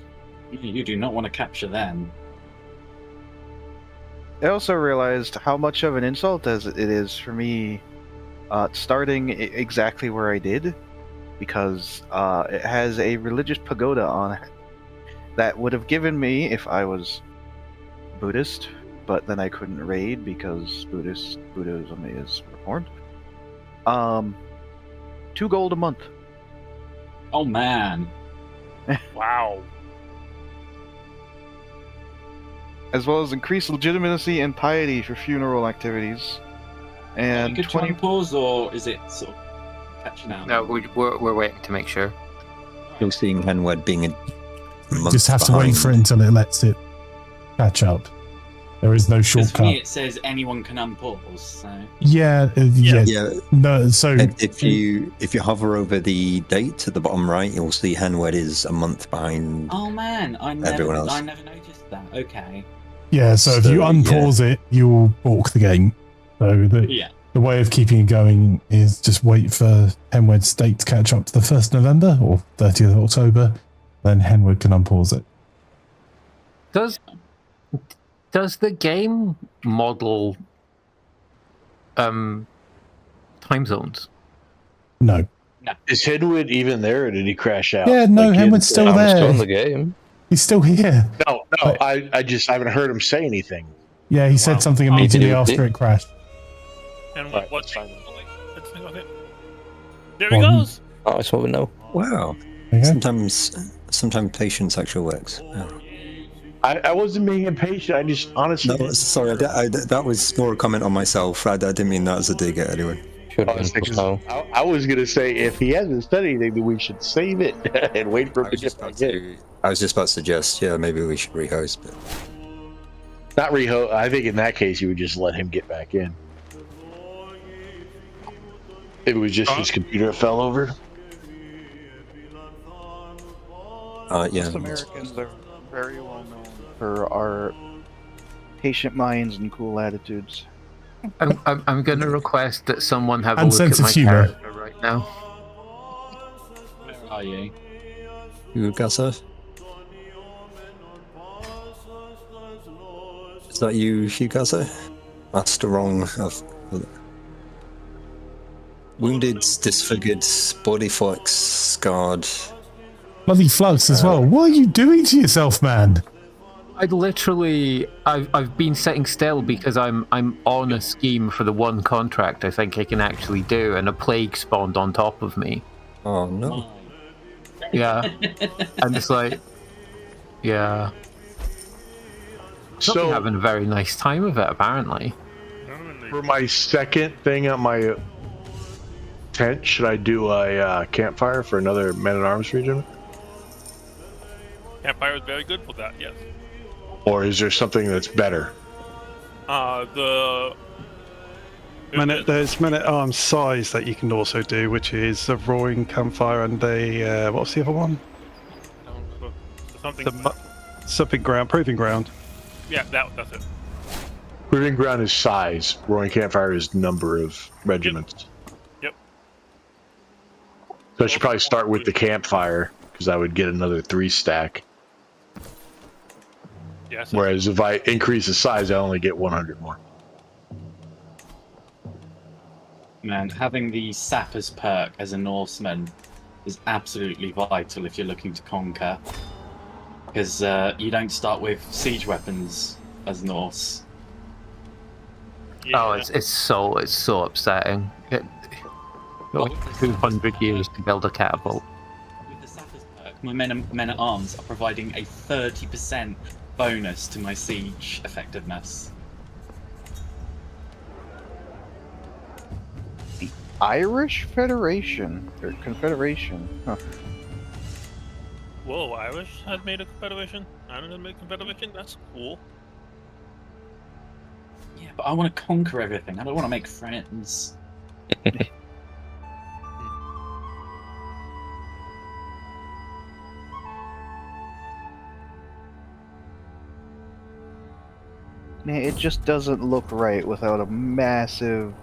You do not want to capture them. I also realized how much of an insult as it is for me starting exactly where I did, because it has a religious pagoda on it that would have given me, if I was Buddhist, but then I couldn't raid because Buddhism is reformed, 2 gold a month. Oh man. Wow. As well as increased legitimacy and piety for funeral activities. And Good 20. time pause, or is it sort of catching out? No, we're waiting to make sure. Still seeing Henwed being a You month just have to wait behind. for it until it lets it catch up. There is no Because for me, shortcut. it says anyone can unpause. So Yeah. Yeah, No. So and if you hover over the date at the bottom right, you'll see Henwed is a month behind. oh man, Everyone else. I never noticed that. Okay. yeah. So if you So, unpause it, you'll balk the game. So Yeah. the way of keeping it going is just wait for Henwed's date to catch up to the 1st November or 30th of October. Then Henwed can unpause it. Does the game model time zones? No. Is Henwood even there, or did he crash out? Yeah, no, Like, Henwood's still I'm there. still in the game. He's still here. No, I haven't heard him say anything. Yeah, he said something immediately Did he- after it crashed. And Right, what's that's fine. okay. There he Well, goes. Oh, it's what we know. Wow. There you go. Sometimes patience actually works. Yeah. I wasn't being impatient. I just honestly. No, sorry. That was more a comment on myself. I didn't mean that as a dig at anyone. Should have Honestly, been. 'cause No. I was gonna say if he hasn't said anything, then we should save it and wait for him to get back in. I was just about to suggest, yeah, maybe we should rehost, but Not reho. I think in that case, you would just let him get back in. If it was just his computer that fell over. yeah. Most Americans are very well known for our patient minds and cool attitudes. I'm going to request that someone have And a look sense at of my humour. character right now. Where are you? You Gaza? Is that you, Gaza? That's the wrong of wounded, disfigured, body flux, scarred. Bloody flux as well. What are you doing to yourself, man? I've been sitting still because I'm on a scheme for the one contract I think I can actually do, and a plague spawned on top of me. Oh no. Yeah. I'm just like, yeah. Not So having a very nice time of it, apparently. for my second thing at my tent, should I do a campfire for another men-at-arms region? Campfire is very good for that. Yes. Or is there something that's better? There's men-at-arms size that you can also do, which is a roaring campfire and a what's the other one? Something. Something ground, proving ground. Yeah, that's it. Proving ground is size. Roaring campfire is number of regiments. Yep. So I should probably start with the campfire because I would get another 3 stack. Yeah. So Whereas if I increase the size, I only get 100 more. Man, having the Sapper's perk as a Norseman is absolutely vital if you're looking to conquer. Because you don't start with siege weapons as Norse. yeah. Oh, it's so upsetting. It took like 200 years to build a catapult. With the Sapper's perk, my men at arms are providing a 30% bonus to my siege effectiveness. The Irish Federation or Confederation. Huh. Whoa, Irish has made a confederation. Ireland has made a confederation. That's cool. Yeah, but I want to conquer everything. I don't want to make friends. Man, it just doesn't look right without a massive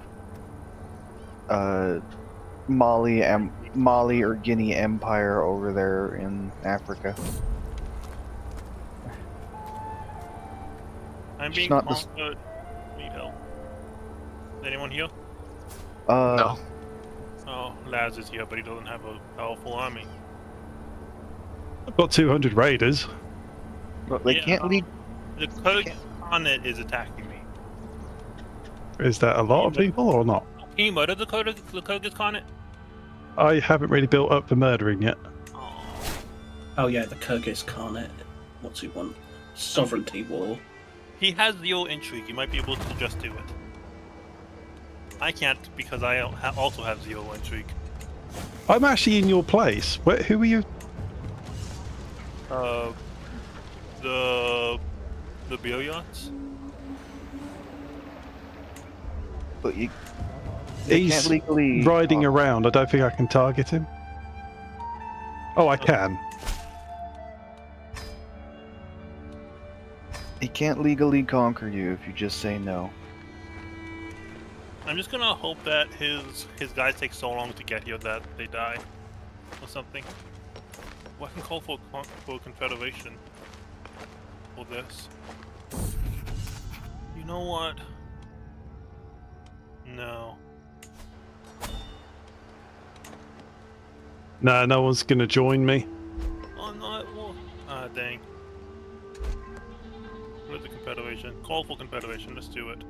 Mali or Guinea empire over there in Africa. I'm It's being not this- conquered. Need help. Is anyone here? No. Oh, Laz is here, but he doesn't have a powerful army. I've got 200 raiders. But they Yeah. can't lead. The Kyrgyz Khanate is attacking me. Is that a lot of people or not? Can you murder the Kyrgyz Khanate? I haven't really built up for murdering yet. Oh. Oh yeah, the Kyrgyz Khanate. What's he want? Sovereignty war. He has your intrigue. You might be able to just do it. I can't because I also have 0 intrigue. I'm actually in your place. Who are you? The beer yachts. But you He's can't legally riding around. I don't think I can target him. Oh, I can. He can't legally conquer you if you just say no. I'm just gonna hope that his guys take so long to get here that they die, or something. Well, I can call for a confederation for this. You know what? No. No, no one's gonna join me. Oh no! Well, dang. Where's the confederation? Call for confederation. Let's do it.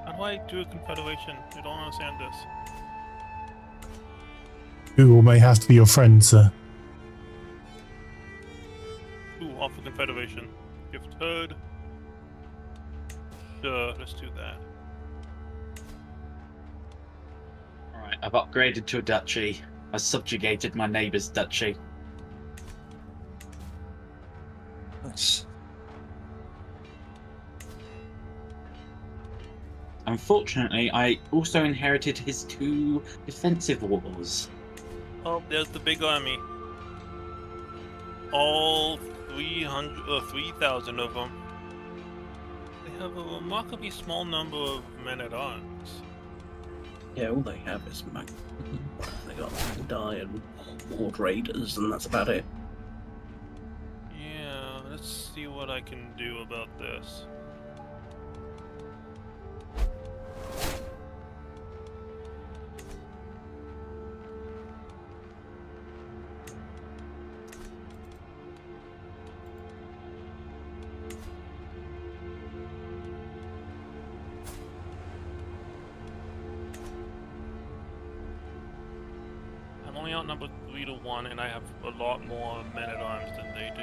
How do I do a confederation? I don't understand this. Google may have to be your friend, sir. Ooh, offer confederation. Gift heard. Sure, let's do that. Alright, I've upgraded to a duchy. I subjugated my neighbour's duchy. Nice. Unfortunately, I also inherited his 2 defensive wars. Oh, there's the big army. All 3,000 of them. They have a remarkably small number of men-at-arms. Yeah, all they have is they got die and horde raiders, and that's about it. Yeah, let's see what I can do about this. I'm only outnumbered 3-1, and I have a lot more men-at-arms than they do.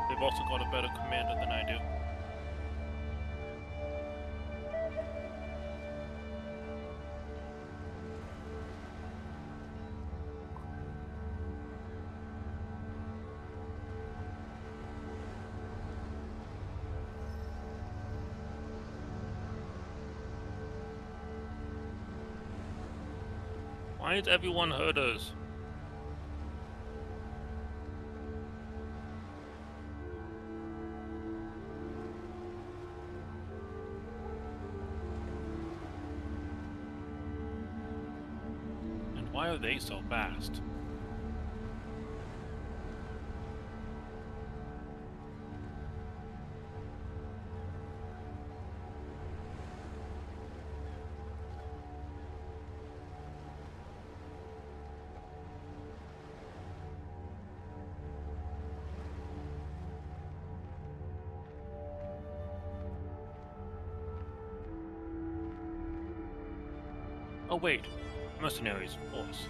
They've also got a better commander than I do. Why is everyone herders? And why are they so fast? Oh wait, mercenaries, of course.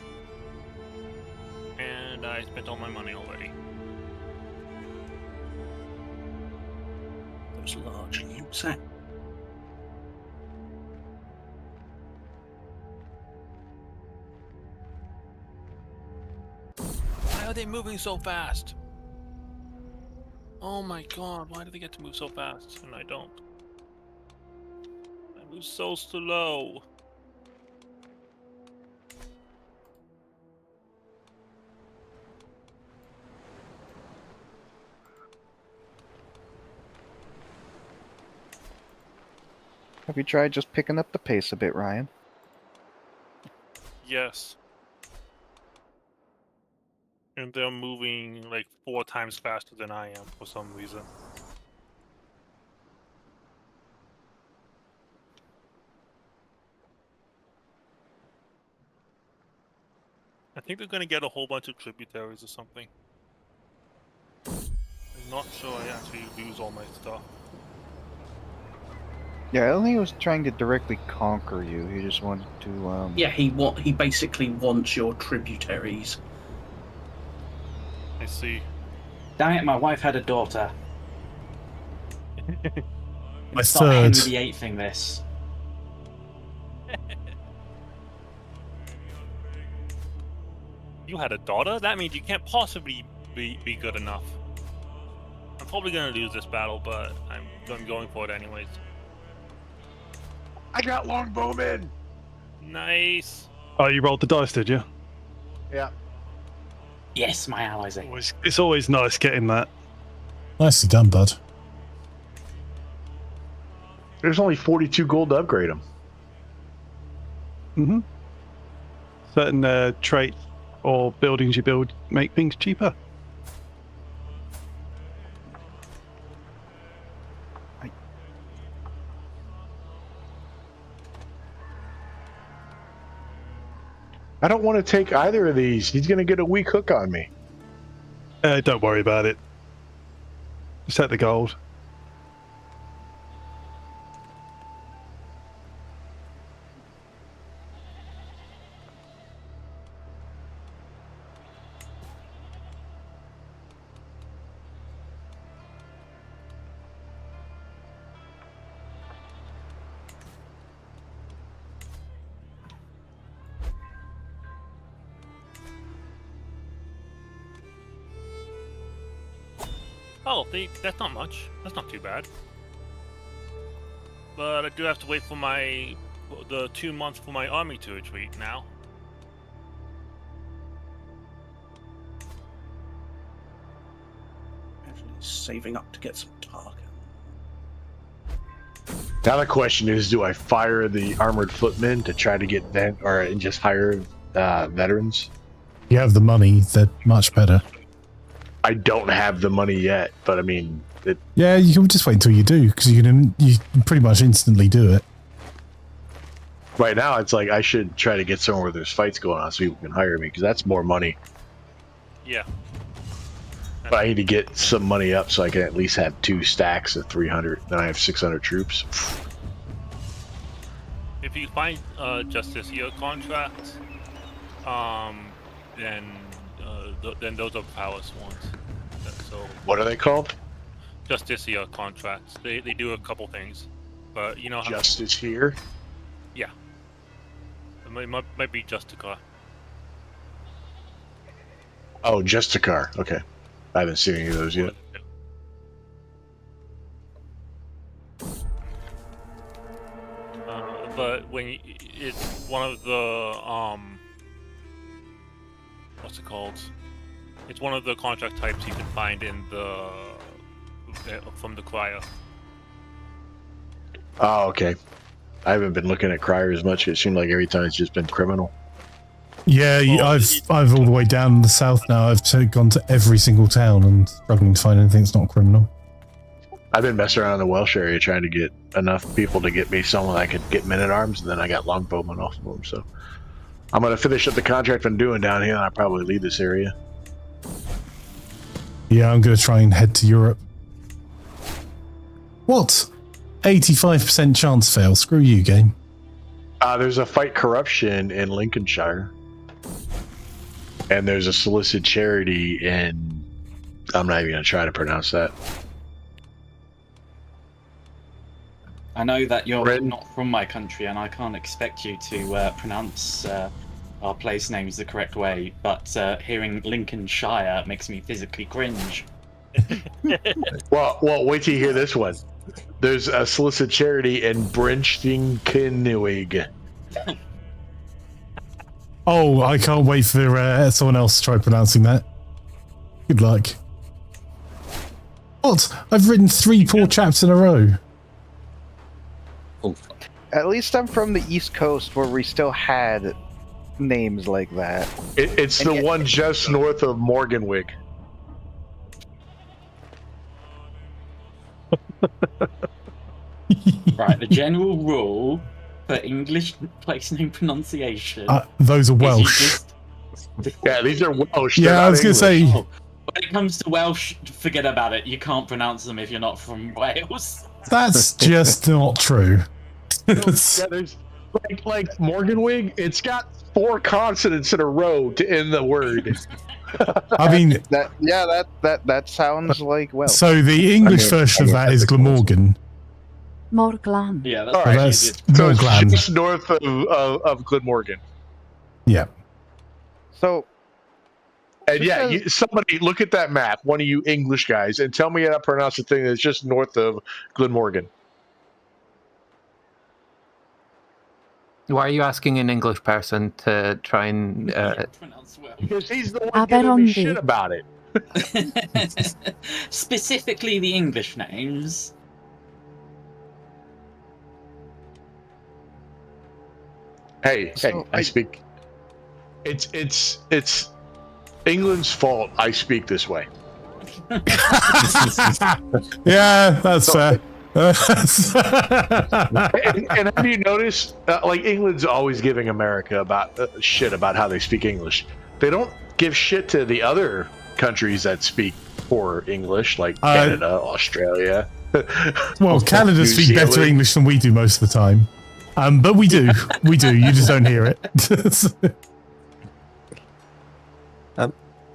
And I spent all my money already. Those large sack. Why are they moving so fast? Oh my god, why do they get to move so fast and I don't? I move so slow. Have you tried just picking up the pace a bit, Ryan? Yes. And they're moving like 4 times faster than I am for some reason. I think they're gonna get a whole bunch of tributaries or something. not sure I actually lose all my stuff. Yeah, I don't think he was trying to directly conquer you. He just wanted to. Yeah, he basically wants your tributaries. I see. Damn it, my wife had a daughter. My Start third. Henry VIII thing this. You had a daughter? That means you can't possibly be good enough. I'm probably gonna lose this battle, but I'm going for it anyways. I got longbowmen. Nice. Oh, you rolled the dice, did you? Yeah. Yes, my allies. It's always nice getting that. Nicely done, bud. There's only 42 gold to upgrade them. Mm-hmm. Certain traits or buildings you build make things cheaper. I don't want to take either of these. He's going to get a weak hook on me. Don't worry about it. Just take the gold. Oh, that's not much. That's not too bad. But I do have to wait for the 2 months for my army to retreat now. Actually, saving up to get some target. Now the question is, do I fire the armored footmen to try to get and just hire veterans? You have the money, they're much better. I don't have the money yet, but I mean, Yeah, you can just wait until you do, because you can pretty much instantly do it. right now it's like I should try to get somewhere where there's fights going on so people can hire me, because that's more money. Yeah. But I need to get some money up so I can at least have 2 stacks of 300. Then I have 600 troops. If you find Justiciar contracts, then those are Palace ones. So What are they called? Justiciar contracts. They do a couple things, but you know how Justice here. Yeah. It might be Justicar. Oh, Justicar. Okay, I haven't seen any of those yet. But it's one of the what's it called? It's one of the contract types you can find in from the crier. Oh, okay. I haven't been looking at Crier as much. It seemed like every time it's just been criminal. Yeah, I've all the way down in the south now. I've gone to every single town and struggling to find anything that's not criminal. I've been messing around in the Welsh area trying to get enough people to get me someone I could get men at arms, and then I got longbowmen off of them. So I'm going to finish up the contract I'm doing down here, and I'll probably leave this area. Yeah, I'm going to try and head to Europe. What? 85% chance fail. Screw you, game. There's a fight corruption in Lincolnshire, and there's a solicit charity in. I'm not even going to try to pronounce that. I know that you're not from my country, and I can't expect you to pronounce our place names the correct way, but hearing Lincolnshire makes me physically cringe. Well, wait till you hear this one. There's a solicit charity in Brinchtingkenwig. Oh, I can't wait for someone else to try pronouncing that. Good luck. What? I've written 3 poor chaps in a row. Oh, At least I'm from the East Coast where we still had names like that. It's the one just north of Morganwig. Right, the general rule for English place name pronunciation. Those are Welsh. Yeah, these are Welsh. Yeah, I was going to say. When it comes to Welsh, forget about it. You can't pronounce them if you're not from Wales. That's just not true. Yeah, there's like Morganwig. It's got 4 consonants in a row to end the word. I mean, that sounds like Welsh. so the English version of that is Glamorgan. Morglan. Yeah, that's All right. right. That's So it's Morglan. just north of Glenmorgan. Yeah. So, And yeah, somebody look at that map, one of you English guys, and tell me how to pronounce the thing that's just north of Glenmorgan. Why are you asking an English person to try and? Pronounce well. Because he's the one giving me Aberondy. shit about it. Specifically, the English names. Hey, I speak. It's England's fault. I speak this way. Yeah, that's fair. And have you noticed, like England's always giving America about shit about how they speak English. They don't give shit to the other countries that speak poor English, like Canada, Australia. Well, Canada speak better English than we do most of the time. But we do. We do. You just don't hear it.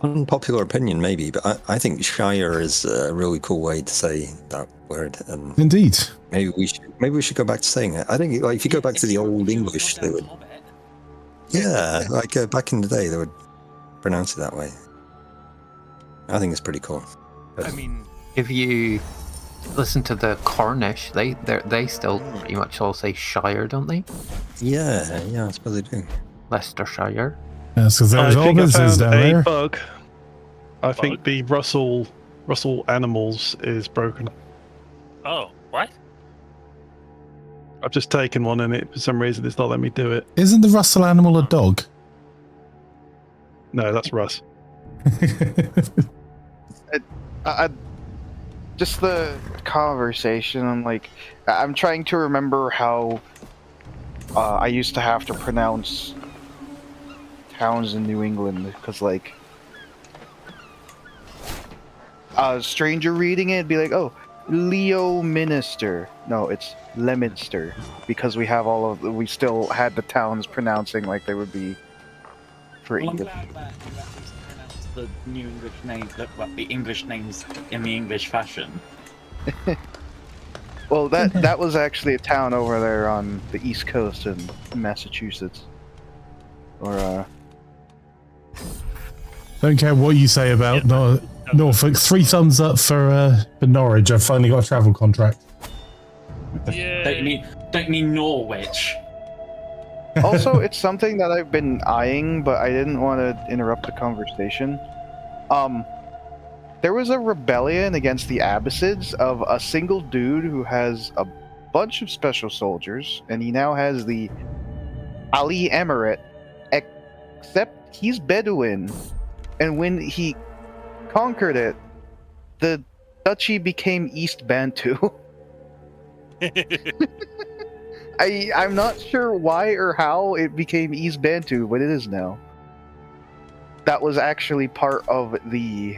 Unpopular opinion, maybe, but I think Shire is a really cool way to say that word. And Indeed. maybe we should go back to saying it. I think, like, if you go back to the old English, they would. Yeah, like back in the day, they would pronounce it that way. I think it's pretty cool. I mean, if you listen to the Cornish, they still pretty much all say Shire, don't they? Yeah, I suppose they do. Leicestershire. Yes, because I there's all think I businesses found down a there. bug. I think the Russell Animals is broken. Oh, what? I've just taken one and for some reason it's not letting me do it. Isn't the Russell animal a dog? No, that's Russ. Just the conversation. I'm trying to remember how I used to have to pronounce towns in New England because, like, a stranger reading it would be like, "Oh, Leominster." No, it's Leominster because we still had the towns pronouncing like they would be for Well, I'm English. glad that you at least pronounced the new English names, the English names in the English fashion. Well, that was actually a town over there on the East Coast in Massachusetts. Or Don't care what you say about Norfolk. 3 thumbs up for Norwich. I've finally got a travel contract. Yeah. Don't mean Norwich. also, it's something that I've been eyeing, but I didn't want to interrupt the conversation. There was a rebellion against the Abbasids of a single dude who has a bunch of special soldiers, and he now has the Ali Emirate, except he's Bedouin. And when he conquered it, the duchy became East Bantu. I'm not sure why or how it became East Bantu, but it is now. That was actually part of the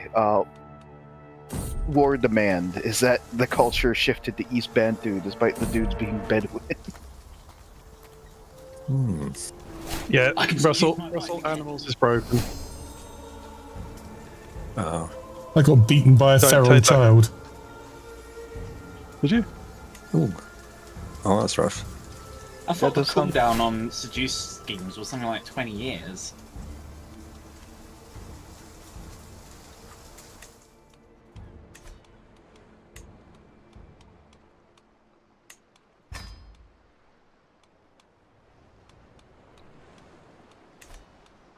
war demand, is that the culture shifted to East Bantu despite the dudes being Bedouin. Yeah, I can Russell see my Animals is broken. Oh, I got beaten by a Don't feral take that. child. Did you? ooh. Oh, that's rough. I thought the does sound- cooldown on seduce schemes was something like 20 years.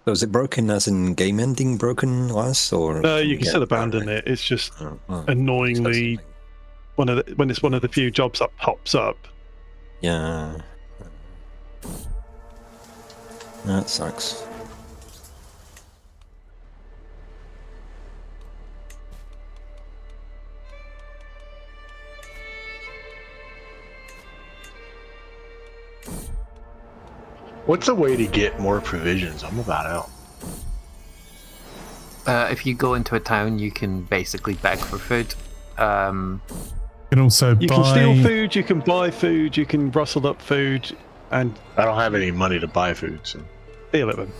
So is it broken as in game ending broken, Laz, or? No, you can get still it back, abandon right? it. It's just Oh. annoyingly when it's one of the few jobs that pops up. Yeah. That sucks. What's a way to get more provisions? I'm about out. If you go into a town, you can basically beg for food. You can also You can steal food, you can buy food, you can rustle up food, and I don't have any money to buy food, so steal it then.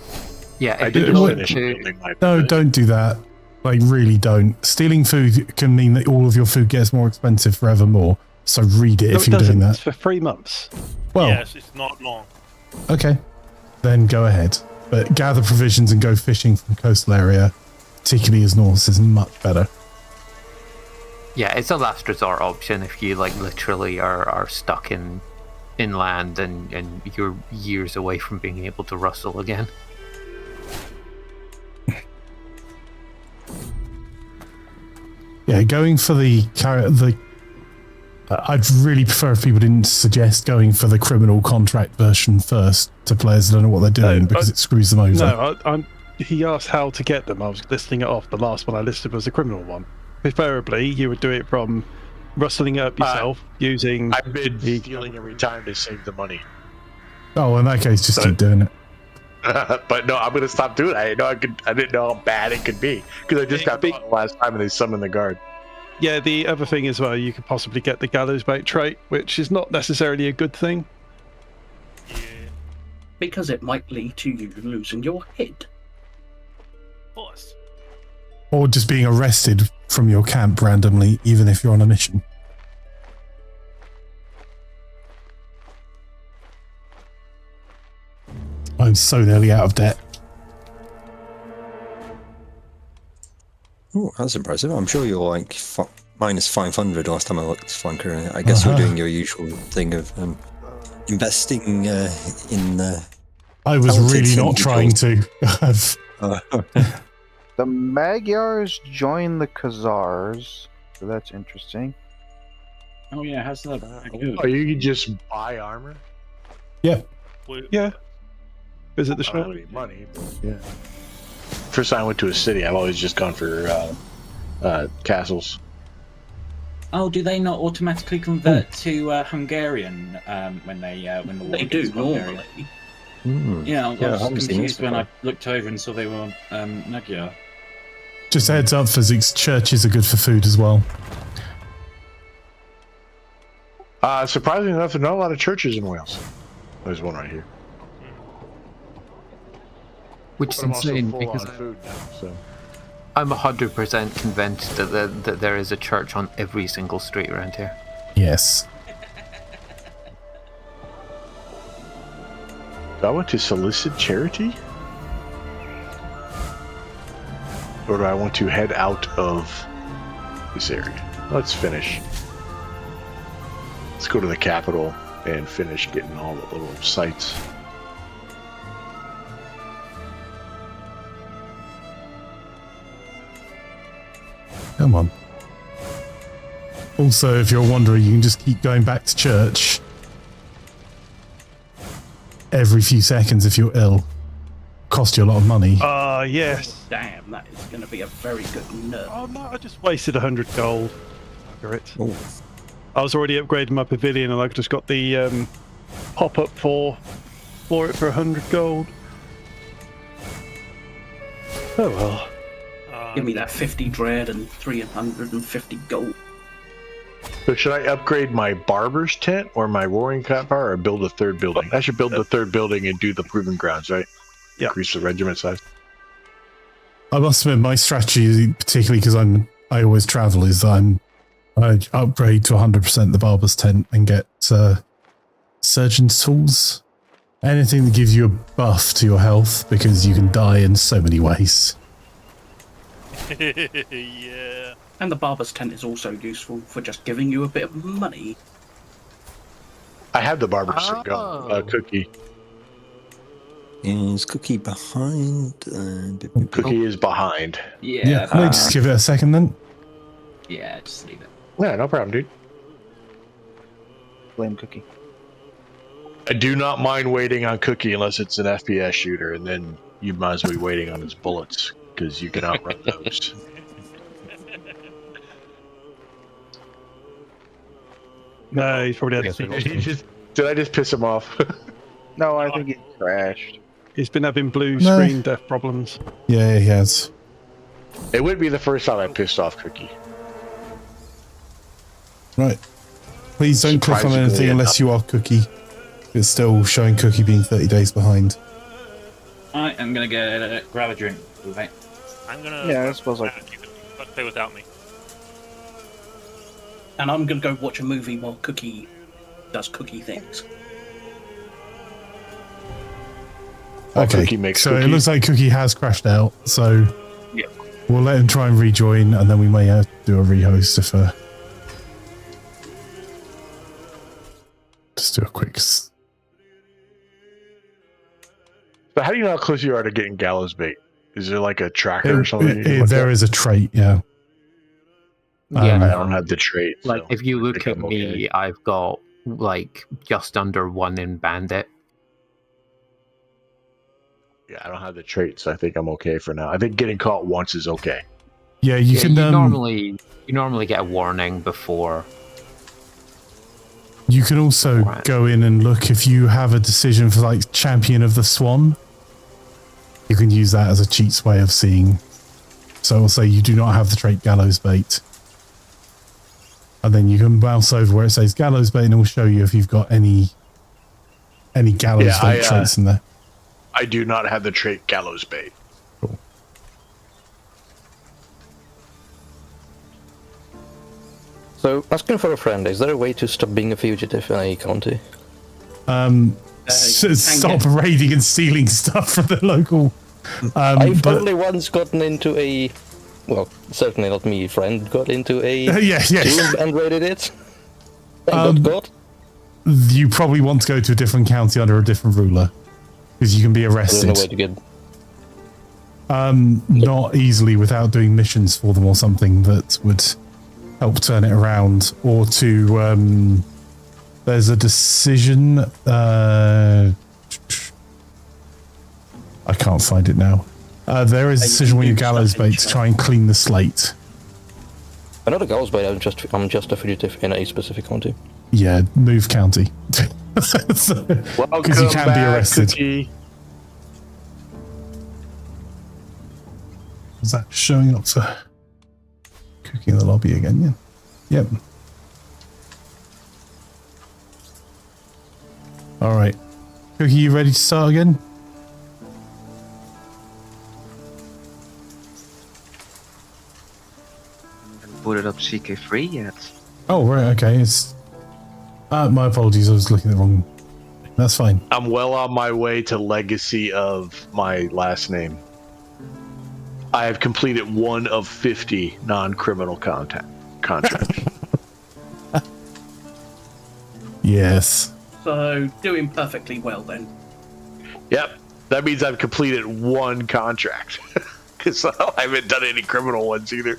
Yeah, I if did you just go finish into, building my. No, don't do that. Like, really don't. Stealing food can mean that all of your food gets more expensive forevermore. So read it No, if it you're doesn't. doing It's that. for 3 months. Well, Yes, it's not long. okay. Then go ahead. But gather provisions and go fishing from coastal area, particularly as north, is much better. yeah, it's a last resort option if you like literally are stuck in inland and you're years away from being able to rustle again. Yeah, going for I'd really prefer if people didn't suggest going for the criminal contract version first to players that don't know what they're doing because it screws them over. No, he asked how to get them. I was listing it off. The last one I listed was a criminal one. Preferably, you would do it from rustling it up yourself using. I've been stealing every time to save the money. Oh, in that case, just keep doing it. But no, I'm gonna stop doing it. I didn't know how bad it could be because I just got caught last time and they summoned the guard. Yeah, the other thing as well, you could possibly get the gallows bait trait, which is not necessarily a good thing. Because it might lead to you losing your head. Boss. Or just being arrested from your camp randomly, even if you're on a mission. I'm so nearly out of debt. Oh, that's impressive. I'm sure you're like minus 500 last time I looked, Flanker. I guess you're doing your usual thing of investing in. I was really not trying to. The Magyars join the Khazars, so that's interesting. Oh yeah, how's that? Oh, you can just buy armor? Yeah. Yeah. Visit the I don't shop. have any money, but yeah. First time I went to a city, I've always just gone for castles. Oh, do they not automatically convert to Hungarian when the war They gets do Hungarian? normally. Yeah, I Yeah, I was haven't seen this confused when I before. looked over and saw they were Magyar. Just a heads up, physics. Churches are good for food as well. Surprisingly enough, there are not a lot of churches in Wales. There's one right here. Which is But I'm also insane full because on food now, so. I'm 100% convinced that there is a church on every single street around here. Yes. Do I want to solicit charity? Or do I want to head out of this area? Let's finish. Let's go to the capital and finish getting all the little sites. Come on. Also, if you're wondering, you can just keep going back to church every few seconds if you're ill. Cost you a lot of money. Yes. Damn, that is going to be a very good nerf. Oh no, I just wasted 100 gold. Bugger it. Oh, I was already upgrading my pavilion and I just got the pop-up for it for 100 gold. Oh well. Give me that 50 dread and 350 gold. So should I upgrade my barber's tent or my roaring campfire or build a third building? I should build the third building and do the proving grounds, right? Yeah. Increase the regiment size. I must admit, my strategy, particularly because I always travel, is I upgrade to 100% the barber's tent and get surgeon's tools. Anything that gives you a buff to your health, because you can die in so many ways. Yeah. And the barber's tent is also useful for just giving you a bit of money. I have the barber's cookie. is Cookie behind? Cookie is behind. Yeah. Can I just give it a second then? Yeah, just leave it. Yeah, no problem, dude. Blame Cookie. I do not mind waiting on Cookie unless it's an FPS shooter, and then you might as well be waiting on his bullets because you can outrun those. No, he's probably had Did I just piss him off? No, I think he crashed. He's been having blue screen death problems. Yeah, he has. It would be the first time I pissed off Cookie. Right. Please don't click on Surprisingly anything unless you are Cookie. It's still showing Cookie being 30 days behind. Alright, I'm gonna go grab a drink. Right. I'm gonna. Yeah, I suppose I play without me. And I'm gonna go watch a movie while Cookie does Cookie things. Okay, Cookie makes so it cookies. looks like Cookie has crashed out, so Yeah. we'll let him try and rejoin, and then we may have to do a rehost if just do a quick... So how do you know how close you are to getting gallows bait? Is there like a tracker or something? There is a trait, yeah. Yeah. I don't have the trait. Like, so if you I look think at I'm me, okay. I've got like just under 1 in Bandit. Yeah, I don't have the trait, so I think I'm okay for now. I think getting caught once is okay. Yeah, you can... normally get a warning before. You can also go in and look if you have a decision for like Champion of the Swan. You can use that as a cheats way of seeing. So it'll say you do not have the trait Gallows Bait. And then you can mouse over where it says Gallows Bait and it will show you if you've got any Gallows Bait traits in there. I do not have the trait gallows bait. Cool. So, asking for a friend, is there a way to stop being a fugitive in a county? Stop raiding and stealing stuff from the local... I've only once gotten into a... Well, certainly not me, friend got into a tomb and raided it. And got caught. You probably want to go to a different county under a different ruler. Because you can be arrested. There's no way to get... Not easily without doing missions for them or something that would help turn it around. Or to... there's a decision... I can't find it now. There is a decision when you gallows bait to try and clean the slate. I'm not a gallows bait, I'm just a fugitive in a specific county. Yeah, move county. Because you can be arrested. Cookie. Is that showing up for Cookie in the lobby again? Yeah. Yep. Alright. Cookie, you ready to start again? Booted up CK3 yet. Oh, right, okay. It's... my apologies, I was looking at the wrong... That's fine. I'm well on my way to legacy of my last name. I have completed 1 of 50 non-criminal contracts. Yes. So, doing perfectly well then. Yep, that means I've completed 1 contract. Because I haven't done any criminal ones either.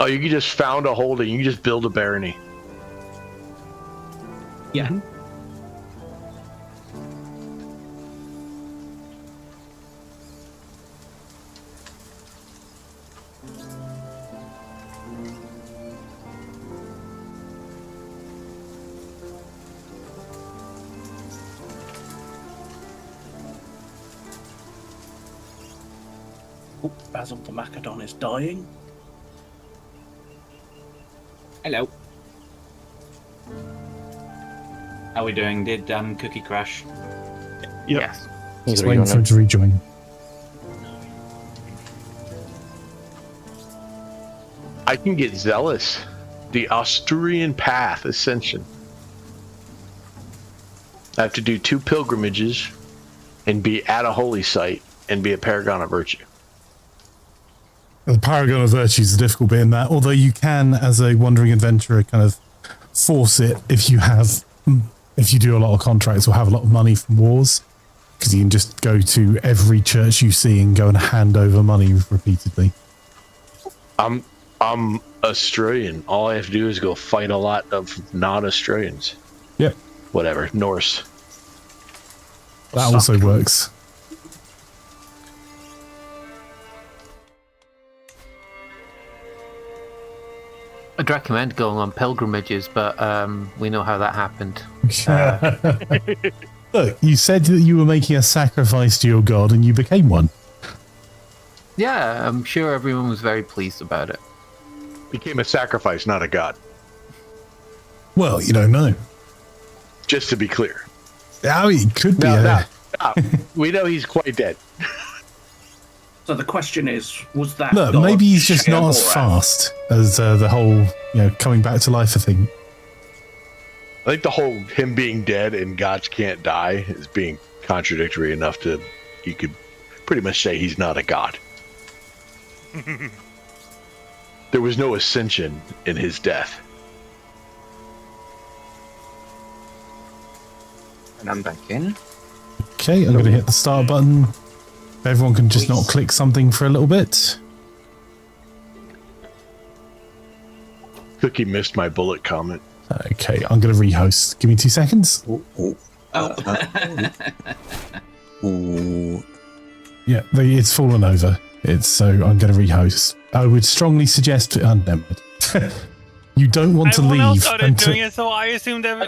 Oh, you can just found a holding. You can just build a barony. Yeah. Oh, Basil the Macedon is dying. Hello. How are we doing? Did Cookie crash? Yep. Yes. Just waiting for him to rejoin. I can get zealous. The Asturian Path Ascension. I have to do 2 pilgrimages and be at a holy site and be a paragon of virtue. The Paragon of Virtue is the difficult bit in that, although you can, as a wandering adventurer, kind of force it if you have if you do a lot of contracts or have a lot of money from wars, because you can just go to every church you see and go and hand over money repeatedly. I'm Australian. All I have to do is go fight a lot of non-Australians. Yep. Whatever, Norse. That also works. I'd recommend going on pilgrimages, but we know how that happened. Look, you said that you were making a sacrifice to your god and you became one. Yeah, I'm sure everyone was very pleased about it. Became a sacrifice, not a god. Well, you don't know. Just to be clear. Oh, he could be. We know he's quite dead. So the question is, was that... Look, god maybe he's just not as Sheoran? fast as the whole, coming back to life thing. I think the whole him being dead and gods can't die is being contradictory enough to you could pretty much say he's not a god. There was no ascension in his death. And I'm back in. Okay, I'm going to hit the start button. Everyone can just not click something for a little bit. Cookie missed my bullet comment. Okay, I'm going to rehost. Give me 2 seconds. Yeah, it's fallen over. So I'm going to rehost. I would strongly suggest... never mind. You don't want to Everyone else leave. started doing it, so I assumed we were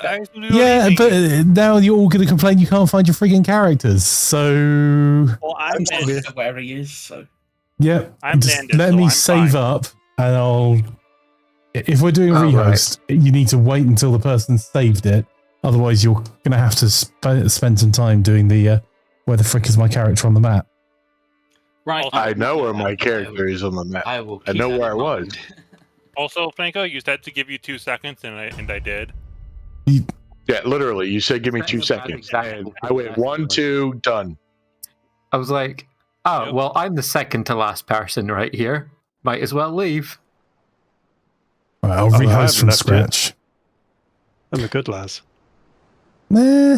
Yeah, leaving. but now you're all going to complain you can't find your frigging characters. So... Well, I'm landed where he is, so... Yeah, I'm just landed, let so me I'm save fine. up and I'll... If we're doing a Oh, rehost, you need to wait until the person saved it. Otherwise, you're going to have to spend some time doing the where the frick is my character on the map. Right. I know where my character is on the map. I will. I know keep that where I in was. mind. Also, Franco, you said to give you 2 seconds, and I did. Yeah, literally. You said give me 2 That's seconds. exactly And what I went 1, 2, done. I was like, oh, well, I'm the second to last person right here. Might as well leave. Right, I'll I rehost haven't from left scratch. I'm a good lads. Nah.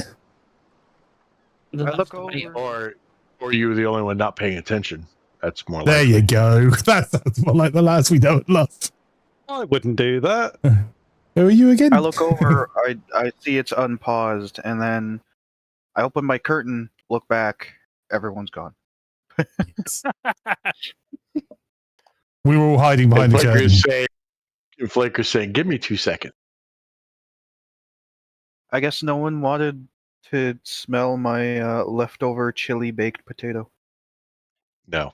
I look over. Or you were the only one not paying attention. That's more like There you go. That's more like the lads we don't love. I wouldn't do that. Who are you again? I look over, I see it's unpaused, and then I open my curtain, look back, everyone's gone. We were all hiding behind the curtain. Flaker's saying, give me 2 seconds. I guess no one wanted to smell my leftover chili baked potato. No.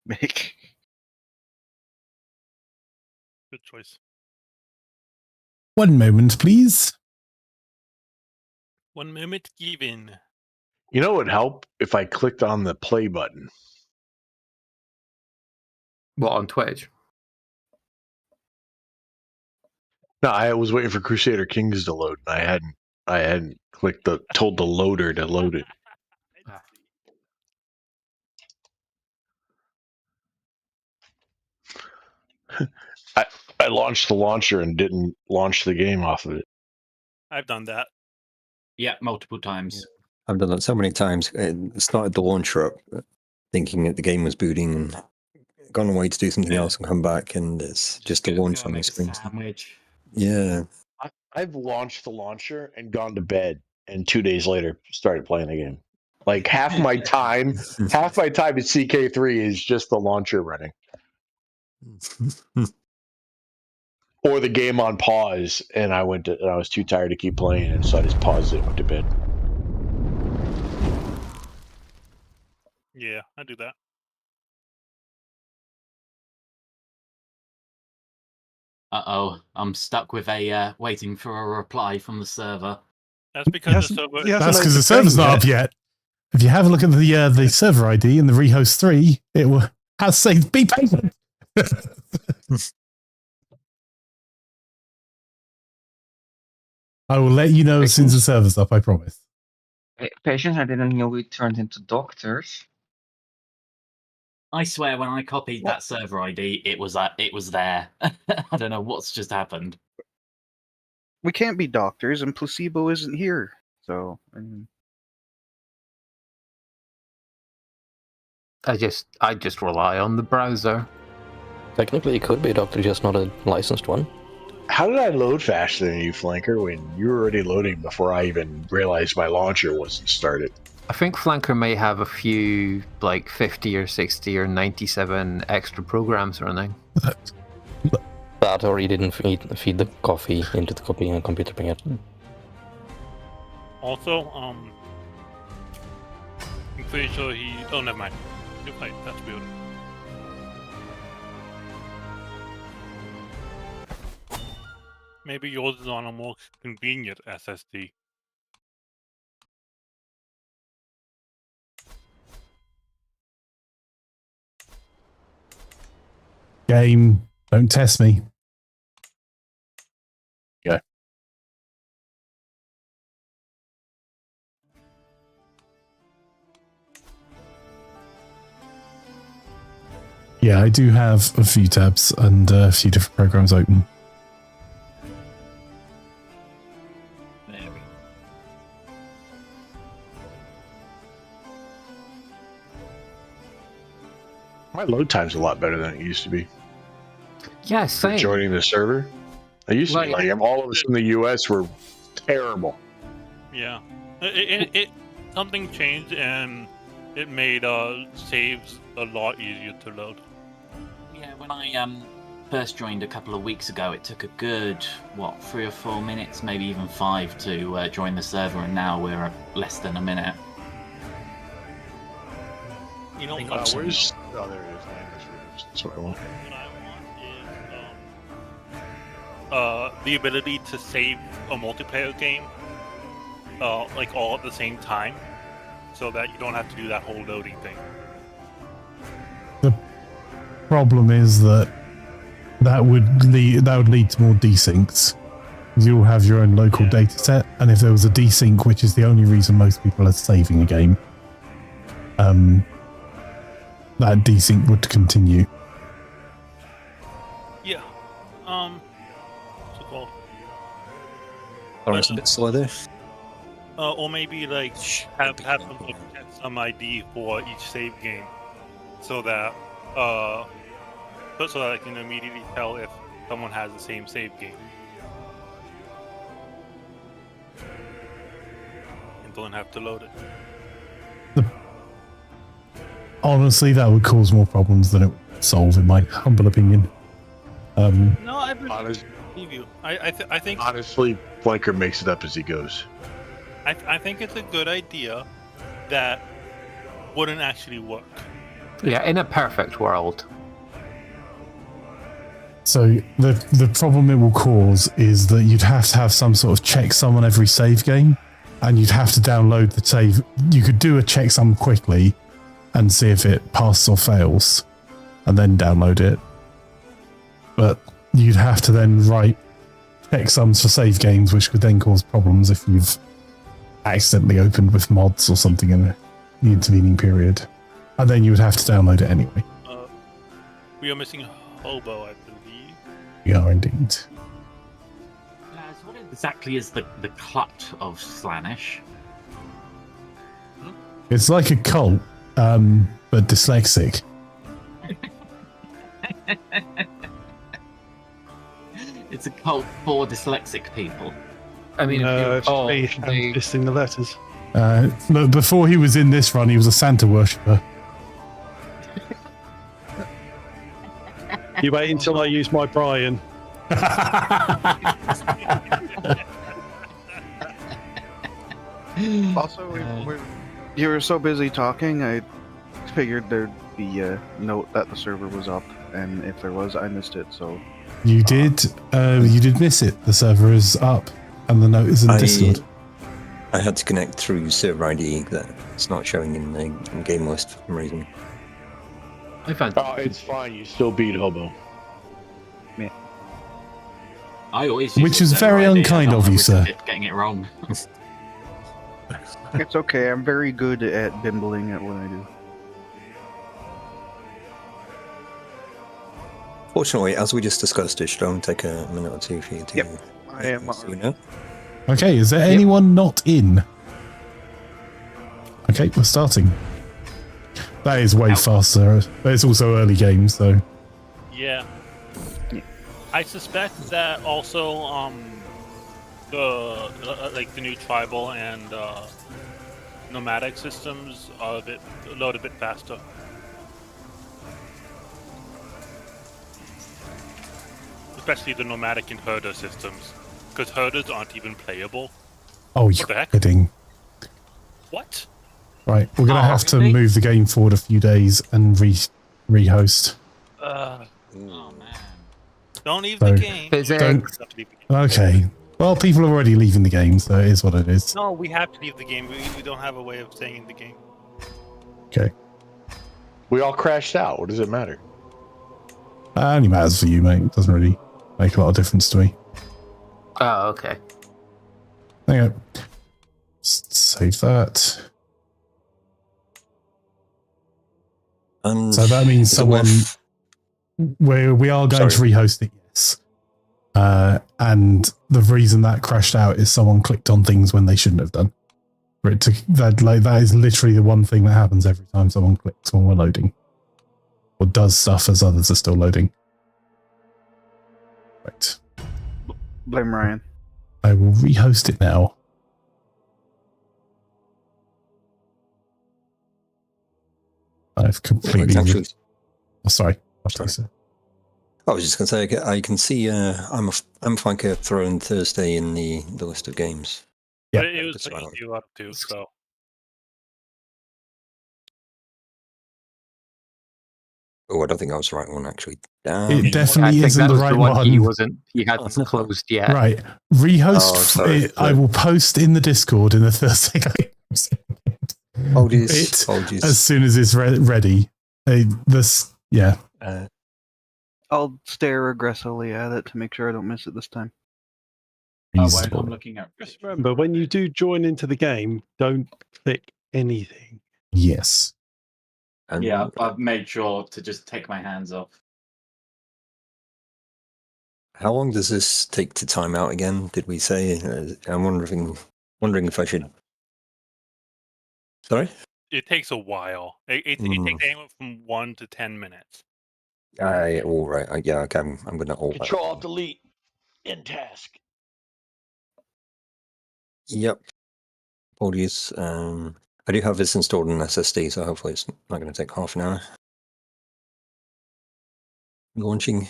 Make. Good choice. 1 moment, please. 1 moment given. You know what would help if I clicked on the play button? What, on Twitch? No, I was waiting for Crusader Kings to load, and I hadn't told the loader to load it. I launched the launcher and didn't launch the game off of it. I've done that. Yeah, multiple times. I've done that so many times. Started the launcher up, thinking that the game was booting, and gone away to do something else and come back, and it's just a launch on my screen. Sandwich. Yeah. I've launched the launcher and gone to bed, and 2 days later started playing the game. Like half my time at CK3 is just the launcher running. Or the game on pause, and I was too tired to keep playing, and so I just paused it and went to bed. Yeah, I do that. Uh-oh, I'm stuck with a waiting for a reply from the server. That's because the server. That's because the server's not up yet. If you have a look at the server ID in the rehost 3, it will has said be patient. I will let you know as soon as the server's up, I promise. Patience, I didn't know we turned into doctors. I swear, when I copied that server ID, it was there. I don't know what's just happened. we can't be doctors, and placebo isn't here. So, I mean, I just rely on the browser. Technically, it could be a doctor, just not a licensed one. How did I load faster than you, Flanker, when you were already loading before I even realized my launcher wasn't started? I think Flanker may have a few, like 50 or 60 or 97 extra programs running. That, or he didn't feed the coffee into the computer printer. Also, I'm pretty sure he. Oh, never mind. You're right. That's weird. Maybe yours is on a more convenient SSD. Game, don't test me. Go. Yeah, I do have a few tabs and a few different programs open. There we go. My load time's a lot better than it used to be. Yeah, same. Joining the server. I used to be like, all of us from the US were terrible. Yeah, it something changed and it made saves a lot easier to load. Yeah, when I first joined a couple of weeks ago, it took a good 3 or 4 minutes, maybe even 5 to join the server, and now we're at less than a minute. You know, where's? Oh, there it is. That's what I want. What I want is the ability to save a multiplayer game, like all at the same time, so that you don't have to do that whole loading thing. The problem is that would lead to more desyncs. You'll have your own local data set, and if there was a desync, which is the only reason most people are saving a game, that desync would continue. Yeah. What's it called? Or it's a bit slow there. Or maybe like have some sort of Checksum ID for each save game, so that I can immediately tell if someone has the same save game, and don't have to load it. Honestly, that would cause more problems than it would solve, in my humble opinion. No, I believe you. I think honestly, Flanker makes it up as he goes. I think it's a good idea that wouldn't actually work. Yeah, in a perfect world. So the problem it will cause is that you'd have to have some sort of checksum on every save game, and you'd have to download the save. You could do a checksum quickly and see if it passes or fails, and then download it. But you'd have to then write checksums for save games, which could then cause problems if you've accidentally opened with mods or something in the intervening period. And then you would have to download it anyway. We are missing Hobo, I believe. We are indeed. What exactly is the clut of Slaanesh? It's like a cult, but dyslexic. It's a cult for dyslexic people. I mean, listing the letters. Look, before he was in this run, he was a Santa worshipper. You wait until I use my Brian. Also, you were so busy talking, I figured there'd be a note that the server was up, and if there was, I missed it. So you did miss it. The server is up, and the note is in Discord. I had to connect through server ID that it's not showing in the game list for some reason. Oh, it's fine. You still beat Hobo. Yeah. I always Which is very unkind of you, sir. Getting it wrong. It's okay. I'm very good at bimbling at what I do. Fortunately, as we just discussed, it should only take a minute or two for you to I am. Okay, is there anyone not in? Okay, we're starting. That is way faster, but it's also early game, so... Yeah. I suspect that also, the new tribal and nomadic systems are load a bit faster. Especially the nomadic and herder systems, because herders aren't even playable. Oh, you're kidding. What? Right, we're going to have to move the game forward a few days and rehost. Oh man! Don't leave the game. Okay. Well, people are already leaving the game, so it is what it is. No, we have to leave the game. We don't have a way of staying in the game. Okay. We all crashed out. What does it matter? Only matters for you, mate. It doesn't really make a lot of difference to me. Oh, okay. Hang on. Save that. So that means someone... We are going to rehost it, yes. And the reason that crashed out is someone clicked on things when they shouldn't have done. That is literally the one thing that happens every time someone clicks when we're loading. Or does stuff as others are still loading. Right. Blame Ryan. I will rehost it now. I've completely... Oh, sorry. I was just going to say, I can see Imaflanker thrown Thursday in the list of games. Yeah, it was you up too. So I don't think I was the right one actually. It definitely isn't the right one. He hadn't closed yet. Right, rehost. I will post in the Discord in the Thursday games. Apologies. As soon as it's ready. Yeah. I'll stare aggressively at it to make sure I don't miss it this time. I'm looking at. Just remember, when you do join into the game, don't click anything. Yes. Yeah, I've made sure to just take my hands off. How long does this take to time out again? Did we say? I'm wondering if I should. Sorry. It takes a while. It takes anywhere from 1 to 10 minutes. All right. Yeah, okay. I'm going to hold Control Delete in task. Yep. Apologies. I do have this installed in SSD, so hopefully it's not going to take half an hour. Launching.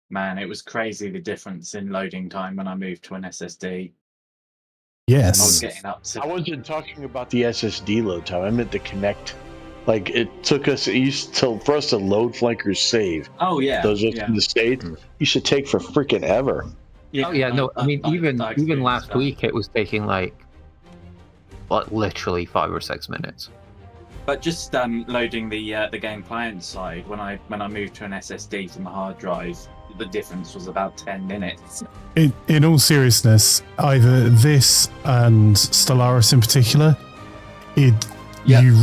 Man, it was crazy the difference in loading time when I moved to an SSD. Yes. I was getting up to... I wasn't talking about the SSD load time. I meant the connect. Like, it took us, for us to load Flanker's save. Oh, yeah. Those are in the state. Used to take for freaking ever. Yeah, even last week it was taking like literally 5 or 6 minutes. But just loading the game client side, when I moved to an SSD to my hard drive, the difference was about 10 minutes. In all seriousness, either this and Stellaris in particular, you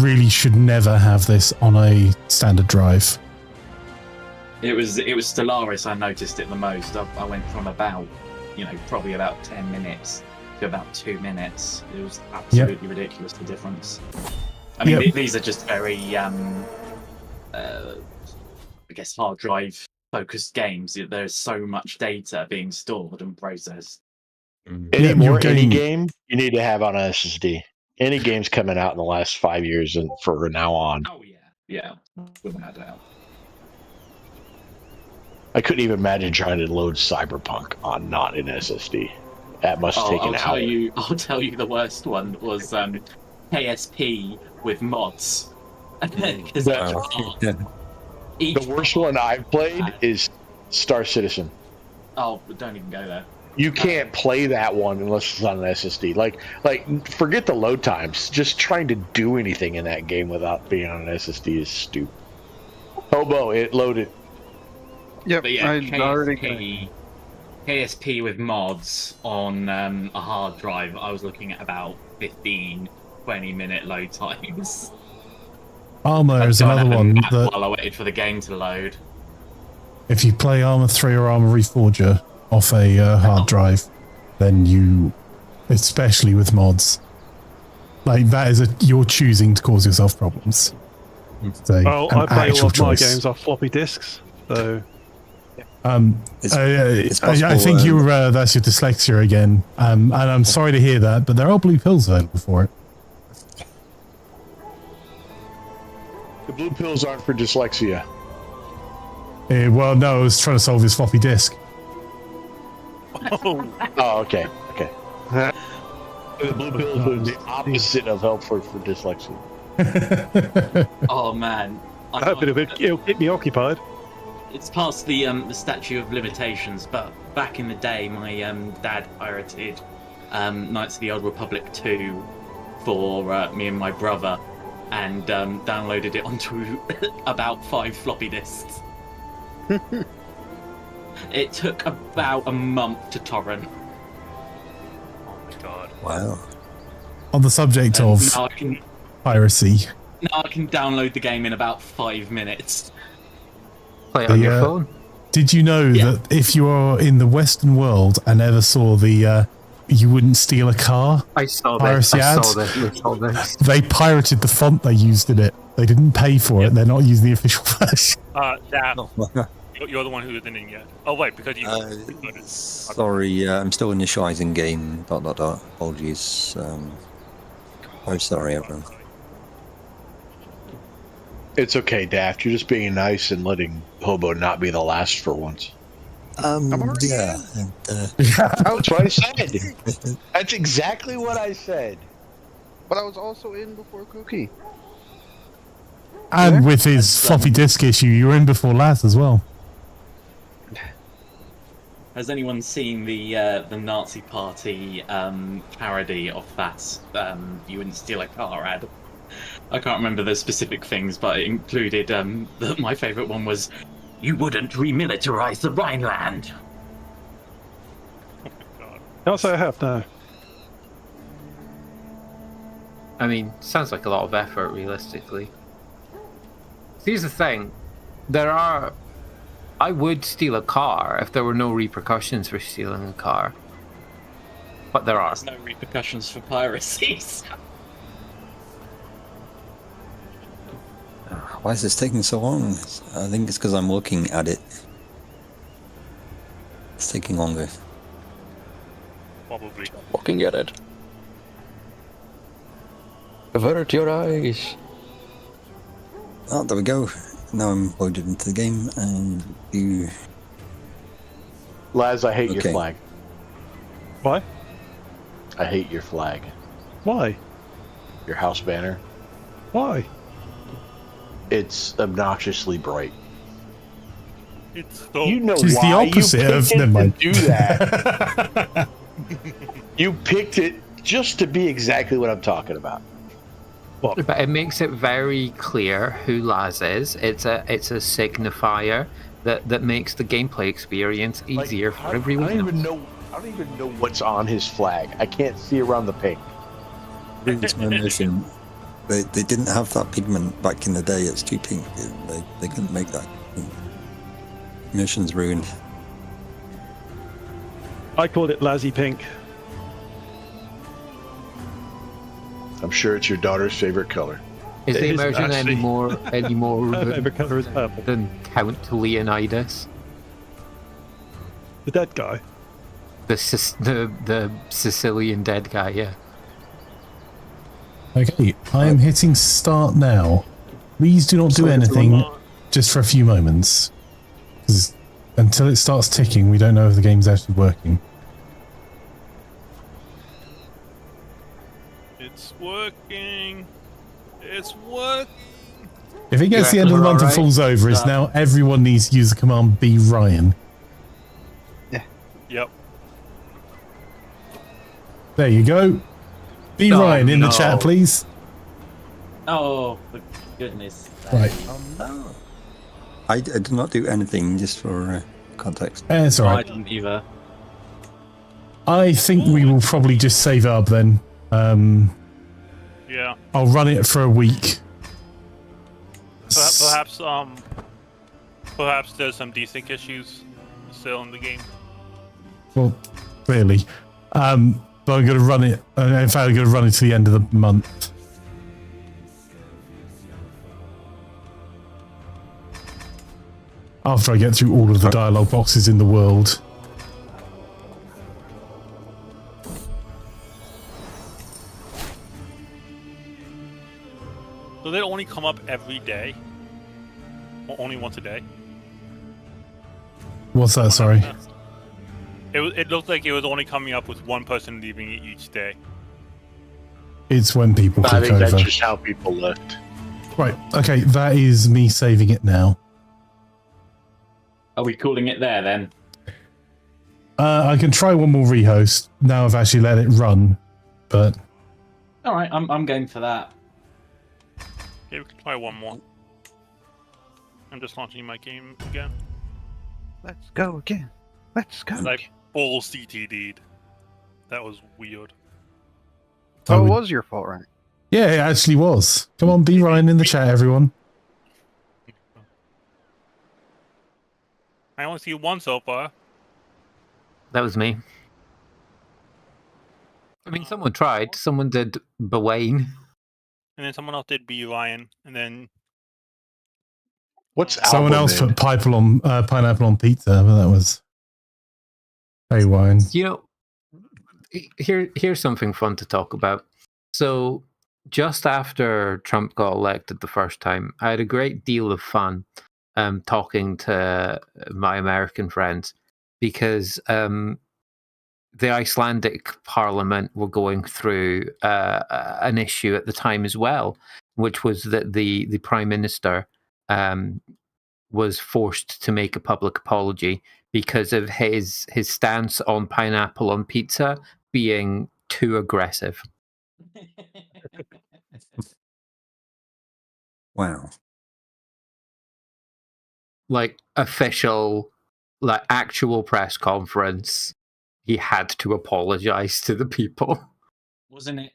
really should never have this on a standard drive. It was Stellaris I noticed it the most. I went from about, probably about 10 minutes to about 2 minutes. It was absolutely ridiculous, the difference. I mean, these are just very, I guess, hard drive focused games. There's so much data being stored and processed. Any game you need to have on an SSD. Any games coming out in the last 5 years and for now on. Oh yeah, without a doubt. I couldn't even imagine trying to load Cyberpunk on not an SSD. That must take an hour. I'll tell you the worst one was KSP with mods. The worst one I've played is Star Citizen. Oh, don't even go there. You can't play that one unless it's on an SSD. Like, forget the load times. Just trying to do anything in that game without being on an SSD is stupid. Hobo, it loaded. Yep, But yeah, I already. KSP with mods on a hard drive, I was looking at about 15, 20-minute load times. Armor is another one that, while I waited for the game to load. if you play Armor 3 or Armor Reforger off a hard drive, then you, especially with mods, like that is you're choosing to cause yourself problems. Well, I play all of my games off floppy disks, so. I think that's your dyslexia again, and I'm sorry to hear that, but there are blue pills available for it. The blue pills aren't for dyslexia. Well, no, I was trying to solve his floppy disk. Oh, okay. The blue pills are the opposite of helpful for dyslexia. Oh man, it'll keep me occupied. It's past the statute of limitations, but back in the day, my dad pirated Knights of the Old Republic 2 for me and my brother, and downloaded it onto about 5 floppy disks. It took about a month to torrent. Oh my god! Wow. On the subject of piracy, now I can download the game in about 5 minutes. Play it on your phone. Did you know that if you are in the Western world and ever saw the you wouldn't steal a car I saw piracy that. ads? I saw this. They pirated the font they used in it. They didn't pay for it. They're not using the official version. You're the one who isn't in yet. Oh wait, because you. Sorry, I'm still initializing game. ... Apologies. I'm sorry, everyone. It's okay, Daft. You're just being nice and letting Hobo not be the last for once. Yeah. That's what I said. That's exactly what I said. But I was also in before Cookie. And with his floppy disk issue, you were in before Laz as well. Has anyone seen the Nazi Party parody of that "You Wouldn't Steal a Car" ad? I can't remember the specific things, but it included my favourite one was, "You wouldn't remilitarize the Rhineland." Can't say I have, no. I mean, sounds like a lot of effort, realistically. Here's the thing. I would steal a car if there were no repercussions for stealing a car. But there are. There's no repercussions for piracy. Why is this taking so long? I think it's because I'm looking at it. It's taking longer. Probably. Looking at it. Avert your eyes. Oh, there we go. Now I'm loaded into the game, and you... Laz, I hate your flag. Why? I hate your flag. Why? Your house banner. Why? It's obnoxiously bright. It's so... You know It's why the opposite you picked of... Never mind. to do that. You picked it just to be exactly what I'm talking about. But it makes it very clear who Laz is. It's a signifier that makes the gameplay experience easier for everyone. I don't even know what's on his flag. I can't see around the pink. It's my mission. They didn't have that pigment back in the day. It's too pink. They couldn't make that. Mission's ruined. I called it Lazzy Pink. I'm sure it's your daughter's favorite color. Is the immersion any more favorite color is purple. than Count Leonidas? The dead guy. The Sicilian dead guy, yeah. Okay, I am hitting start now. Please do not do anything just for a few moments. Because until it starts ticking, we don't know if the game's actually working. It's working. It's working. If it gets to the end of the month and falls over, it's now everyone needs to use the command "be Ryan." Yep. There you go. Be Ryan in the chat, please. Oh, for goodness. Right. I did not do anything, just for context. It's alright. I didn't either. I think we will probably just save up then. Yeah. I'll run it for a week. Perhaps there's some desync issues still in the game. Well, clearly. But I'm going to run it. In fact, I'm going to run it to the end of the month. After I get through all of the dialogue boxes in the world. So they only come up every day? Or only once a day? What's that, sorry? It looked like it was only coming up with one person leaving it each day. It's when people I click think over. that's just how people left. Right, okay, that is me saving it now. Are we calling it there then? I can try one more rehost. Now I've actually let it run, but... Alright, I'm going for that. Okay, we can try one more. I'm just launching my game again. Let's go again. Let's go. Like full CTD'd. That was weird. Oh, it was your fault, right? Yeah, it actually was. Come on, be Ryan in the chat, everyone. I only see one so far. That was me. I mean, someone tried. Someone did Bewain. And then someone else did B Ryan. And then What's Someone else put pineapple on pizza, but that was... Hey, wine. You know, here's something fun to talk about. So, just after Trump got elected the first time, I had a great deal of fun talking to my American friends because the Icelandic parliament were going through an issue at the time as well, which was that the prime minister was forced to make a public apology because of his stance on pineapple on pizza being too aggressive. Wow. Like official, like actual press conference, he had to apologize to the people. Wasn't it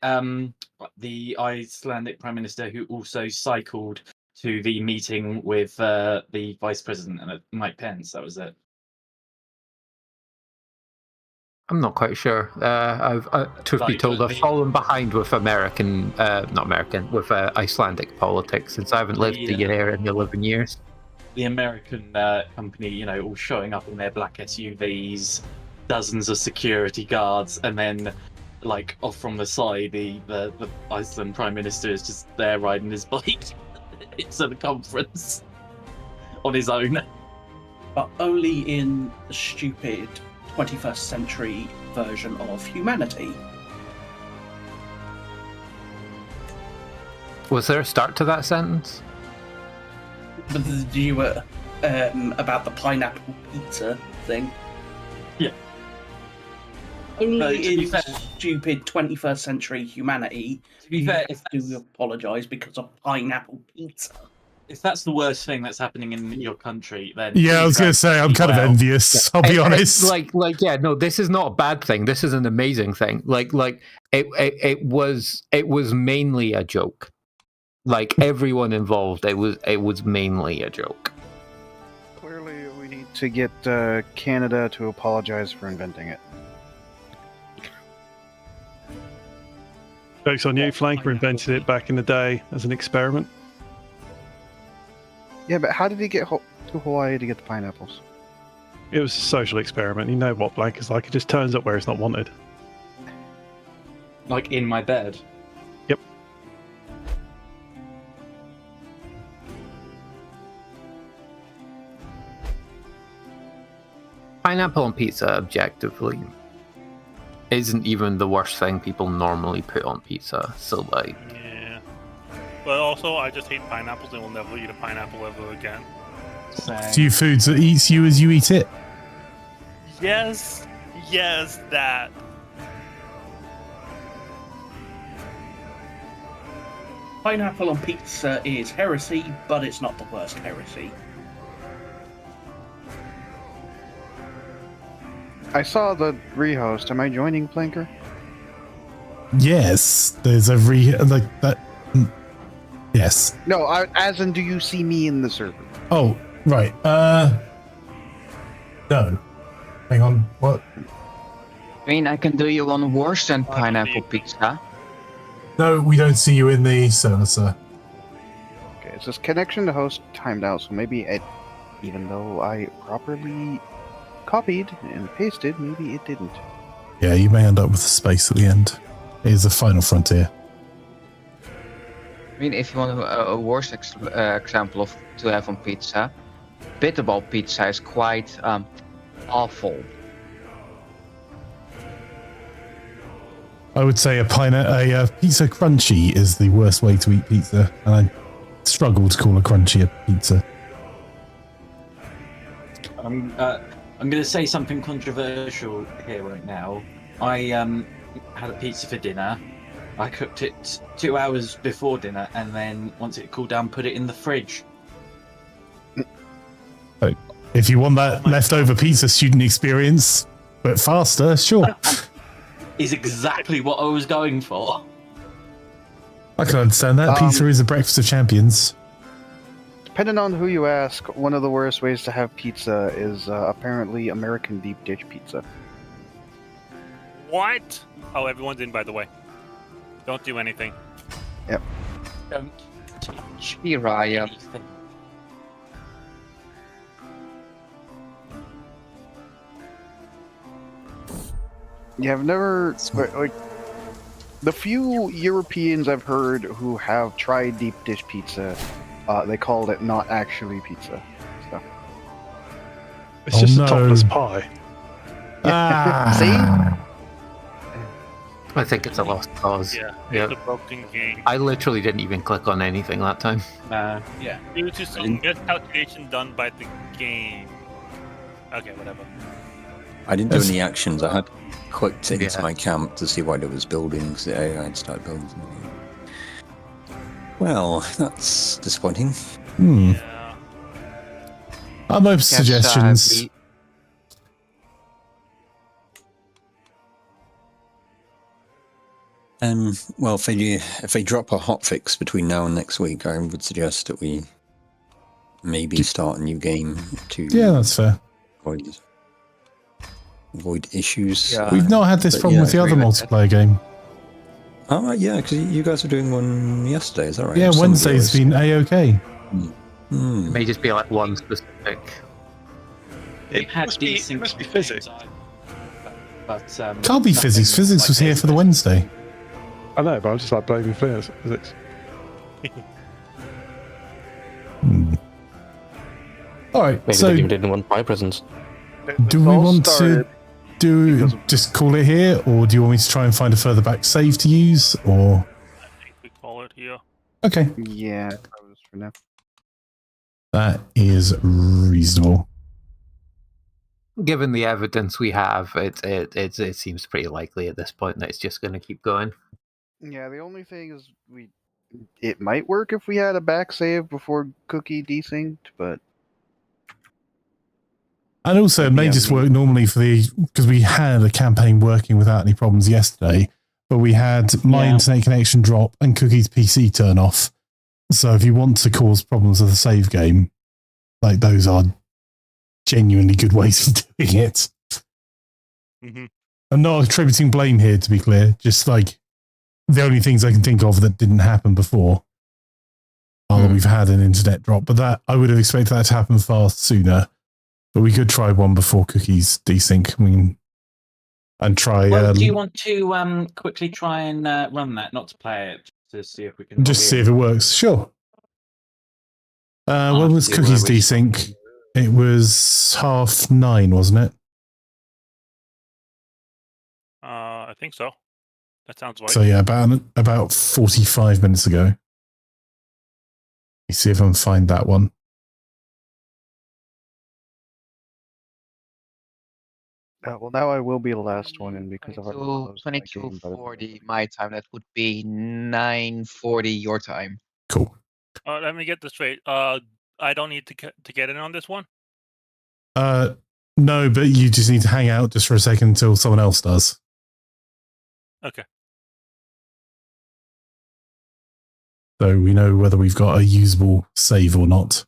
the Icelandic Prime Minister who also cycled to the meeting with the Vice President and Mike Pence? That was it. I'm not quite sure. Truth be told, I've fallen behind with Icelandic politics since I haven't lived there in 11 years. The American company, all showing up in their black SUVs, dozens of security guards, and then, like, off from the side, the Iceland Prime Minister is just there riding his bike into the conference on his own. But only in the stupid 21st century version of humanity. Was there a start to that sentence? But you were about the pineapple pizza thing. Yeah. Only in stupid 21st century humanity to be fair, do apologise because of pineapple pizza. If that's the worst thing that's happening in your country, then Yeah, I was going to say, I'm kind of envious, I'll be honest. Yeah, no, this is not a bad thing. This is an amazing thing. It was mainly a joke. Like, everyone involved, it was mainly a joke. Clearly, we need to get Canada to apologize for inventing it. Joke's on you, Flanker invented it back in the day as an experiment. Yeah, but how did he get to Hawaii to get the pineapples? It was a social experiment. You know what Flanker's like. It just turns up where it's not wanted. Like in my bed. Yep. Pineapple on pizza, objectively, isn't even the worst thing people normally put on pizza. So, like... Yeah. But also, I just hate pineapples and will never eat a pineapple ever again. Do you foods that eats you as you eat it? Yes, that. Pineapple on pizza is heresy, but it's not the worst heresy. I saw the rehost. Am I joining Planker? Yes, there's a like that. Yes. No, as in, do you see me in the server? Oh, right. No. Hang on. What? I mean, I can do you one worse than pineapple pizza. No, we don't see you in the server, sir. Okay, it says connection to host timed out, so maybe even though I properly copied and pasted, maybe it didn't. Yeah, you may end up with a space at the end. It is the final frontier. I mean, if you want a worse example of to have on pizza, bitterball pizza is quite awful. I would say a pizza crunchy is the worst way to eat pizza, and I struggle to call a crunchy a pizza. I'm going to say something controversial here right now. I had a pizza for dinner. I cooked it 2 hours before dinner, and then once it cooled down, put it in the fridge. If you want that leftover pizza student experience, but faster, sure. Is exactly what I was going for. I can understand that. Pizza is a breakfast of champions. Depending on who you ask, one of the worst ways to have pizza is apparently American deep dish pizza. What? Oh, everyone's in, by the way. Don't do anything. Yep. Don't touch Raya. anything. Yeah, I've never like the few Europeans I've heard who have tried deep dish pizza, they called it not actually pizza. So. It's just a topless pie. See? I think it's a lost cause. Yeah, it's a broken game. I literally didn't even click on anything that time. Yeah. Due to some miscalculation done by the game. Okay, whatever. I didn't do any actions. I had clicked into my camp to see what it was building, because the AI had started building something. Well, that's disappointing. Yeah. I'm open to suggestions. Well, if they drop a hotfix between now and next week, I would suggest that we maybe start a new game to. Yeah, that's fair. Avoid issues. Yeah. We've not had this problem with the other multiplayer game. Oh, right, yeah, because you guys were doing one yesterday, is that right? Yeah, Wednesday's been A-OK. It may just be like one specific. It must be physics. But, Can't be physics. Physics was here for the Wednesday. I know, but I'm just like blaming physics. All right, maybe so they didn't want my presents. do we want to just call it here, or do you want me to try and find a further back save to use, or? I think we call it here. Okay. Yeah, that was for now. That is reasonable. Given the evidence we have, it seems pretty likely at this point that it's just going to keep going. Yeah, the only thing is it might work if we had a back save before Cookie desynced, but. And also, it may just work normally because we had a campaign working without any problems yesterday, but we had my internet connection drop and Cookie's PC turn off. So if you want to cause problems with a save game, like those are genuinely good ways of doing it. Mm-hmm. I'm not attributing blame here, to be clear. Just like the only things I can think of that didn't happen before are that we've had an internet drop. But that I would have expected that to happen far sooner. But we could try one before Cookie's desync. I mean, and try. Well, do you want to quickly try and run that, not to play it, to see if we can just see if it works? Sure. When was Cookie's desync? It was 9:30, wasn't it? I think so. That sounds right. So yeah, about 45 minutes ago. Let me see if I can find that one. Well, now I will be the last one in because of 22:40 my time. That would be 9:40 your time. Cool. Let me get this straight. I don't need to get in on this one. No, but you just need to hang out just for a second until someone else does. Okay. So we know whether we've got a usable save or not.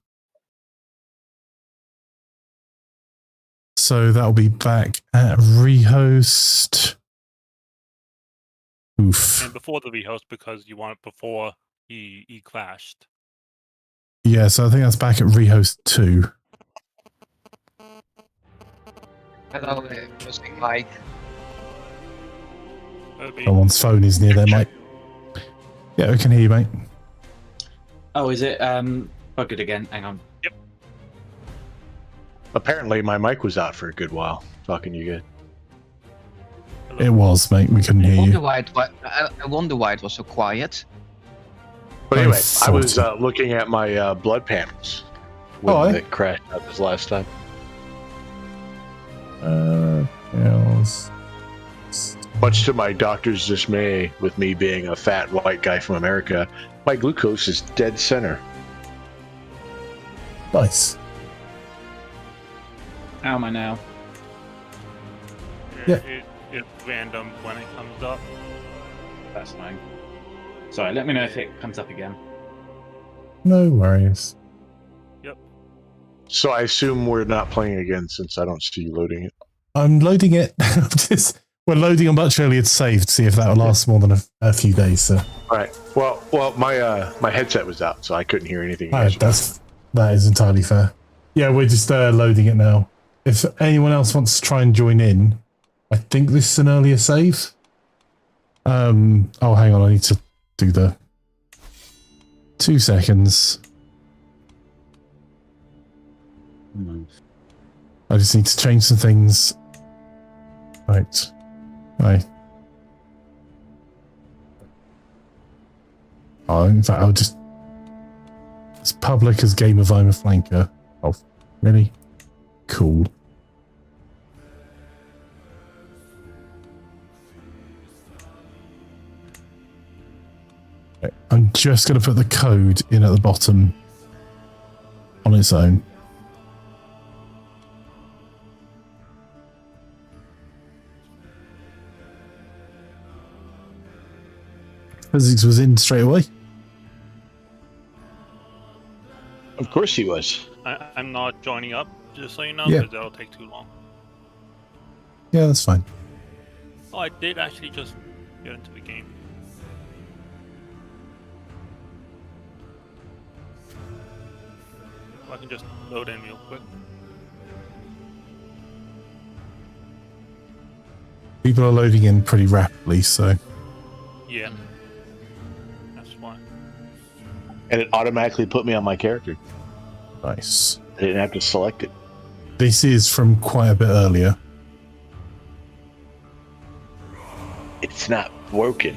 So that'll be back at rehost. Oof. And before the rehost, because you want it before he clashed. Yeah, so I think that's back at rehost 2. Hello, Mr. Mike. Someone's phone is near their mic. Yeah, we can hear you, mate. Oh, is it bugged again? Hang on. Yep. Apparently, my mic was out for a good while. Talking to you guys. It was, mate. We couldn't hear you. I wonder why it was so quiet. But anyway, I was looking at my blood panels when it crashed out this last time. Much to my doctor's dismay, with me being a fat white guy from America, my glucose is dead center. Nice. How am I now? Yeah. It's random when it comes up. That's fine. Sorry, let me know if it comes up again. No worries. Yep. So I assume we're not playing again since I don't see you loading it. I'm loading it. We're loading a much earlier to save to see if that will last more than a few days. So. All right. Well, my headset was out, so I couldn't hear anything. That is entirely fair. Yeah, we're just loading it now. If anyone else wants to try and join in, I think this is an earlier save. Oh, hang on. I need to do the 2 seconds. I just need to change some things. Right. Oh, in fact, I'll just... It's public as game of Imaflanker. Oh, really? Cool. Okay, I'm just going to put the code in at the bottom on its own. Physics was in straight away. Of course he was. I'm not joining up, just so you know, Yeah. because that'll take too long. Yeah, that's fine. Oh, I did actually just get into the game. I can just load in real quick. People are loading in pretty rapidly, so... Yeah. That's fine. And it automatically put me on my character. Nice. I didn't have to select it. This is from quite a bit earlier. It's not broken.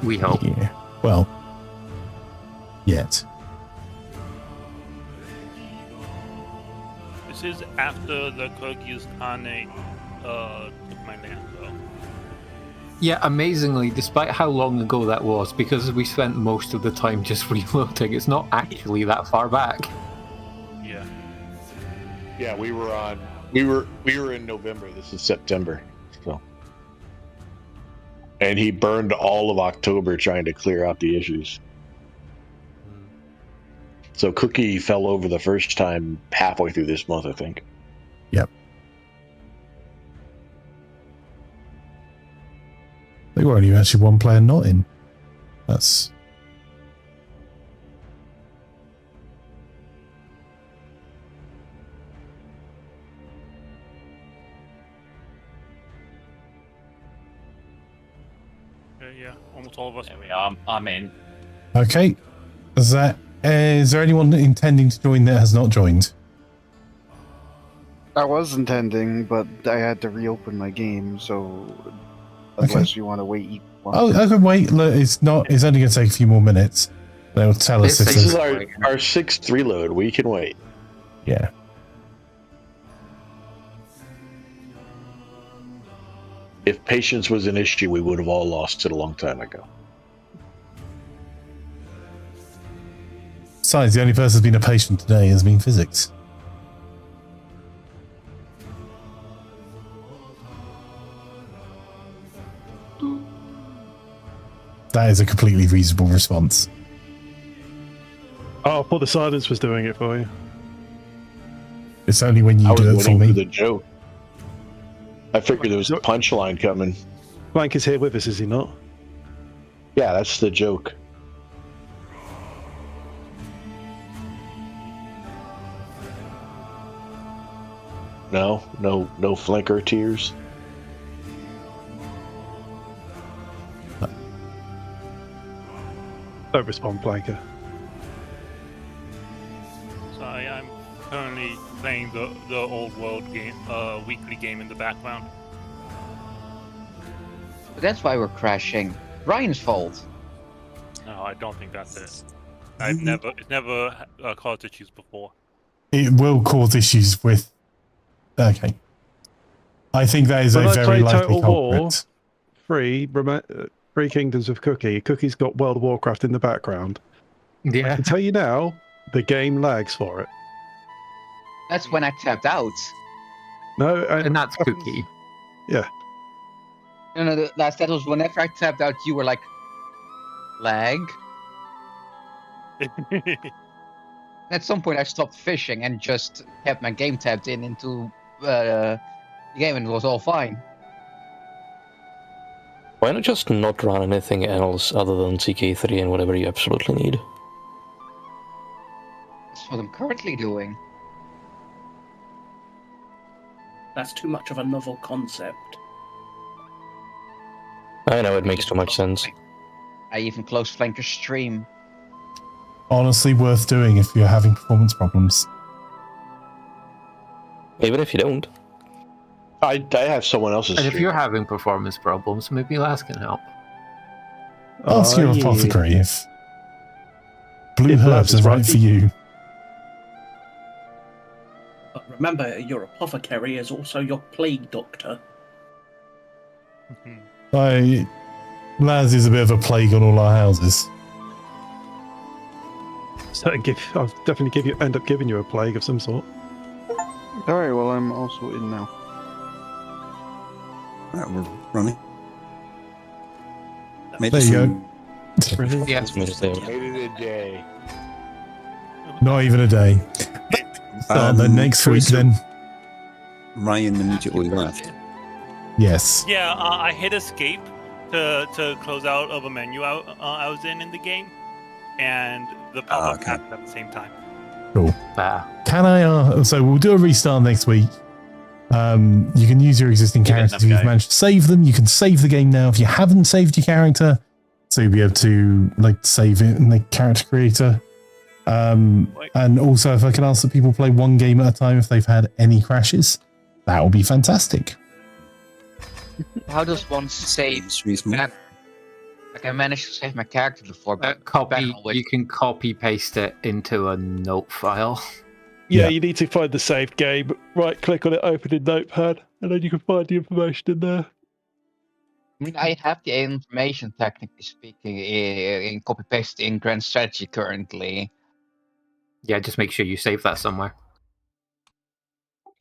We hope. Yeah. Well, yet. This is after the Kyrgyz Khanate took my land, though. Yeah, amazingly, despite how long ago that was, because we spent most of the time just reloading, it's not actually that far back. Yeah. Yeah, we were in November. This is September. So. And he burned all of October trying to clear out the issues. So Cookie fell over the first time halfway through this month, I think. Yep. They were only actually one player not in. That's... Yeah, almost all of us. There we are. I'm in. Okay. Is there anyone intending to join that has not joined? I was intending, but I had to reopen my game, so unless you want to wait. Oh, I can wait. Look, it's only going to take a few more minutes. They'll tell us if This is our 6th reload. We can wait. Yeah. If patience was an issue, we would have all lost it a long time ago. Besides, the only person who's been a patient today has been physics. That is a completely reasonable response. Oh, I thought the silence was doing it for you. It's only when you I was do it for waiting me. for the joke. I figured there was a punchline coming. Blank is here with us, is he not? Yeah, that's the joke. No flanker tears. Don't respond, Blanker. Sorry, I'm currently playing the old world game, weekly game in the background. But that's why we're crashing. Ryan's fault. No, I don't think that's it. It's never caused issues before. It will cause issues with. Okay. I think that is When a I very played likely Total War culprit. 3 Kingdoms of Cookie, Cookie's got World of Warcraft in the background. I Yeah. can tell you now, the game lags for it. That's when I tapped out. No, And that's Cookie. Yeah. No, that was whenever I tapped out, you were like, lag. At some point, I stopped fishing and just kept my game tapped into the game, and it was all fine. Why not just not run anything else other than CK3 and whatever you absolutely need? That's what I'm currently doing. That's too much of a novel concept. I know, it makes too much sense. I even closed Flanker's stream. Honestly, worth doing if you're having performance problems. Even if you don't. I have someone else's And if stream. you're having performance problems, maybe Laz can help. Ask your yeah. apothecary if blue If herbs Laz is are right right. for you. But remember, your apothecary is also your plague doctor. Laz is a bit of a plague on all our houses. So I'll definitely end up giving you a plague of some sort. Alright, well, I'm also in now. Right, we're running. There you go. Yes. Hated a day. Not even a day. Start then next week Crusader- then. Ryan immediately left. Yes. Yeah, I hit escape to close out of a menu I was in the game, and the pop-up okay. happened at the same time. Cool. Ah. Can I? So we'll do a restart next week. You can use your existing Give it characters if another you've go. managed to save them. You can save the game now if you haven't saved your character, so you'll be able to save it in the character creator. And also, if I can ask that people play one game at a time if they've had any crashes, that would be fantastic. How does one save? Like I managed to save my character before, but You can copy paste it into a note file. Yeah, Yeah. you need to find the saved game, right click on it, open in Notepad, and then you can find the information in there. I mean, I have the information, technically speaking, in copy paste in Grand Strategy currently. Yeah, just make sure you save that somewhere.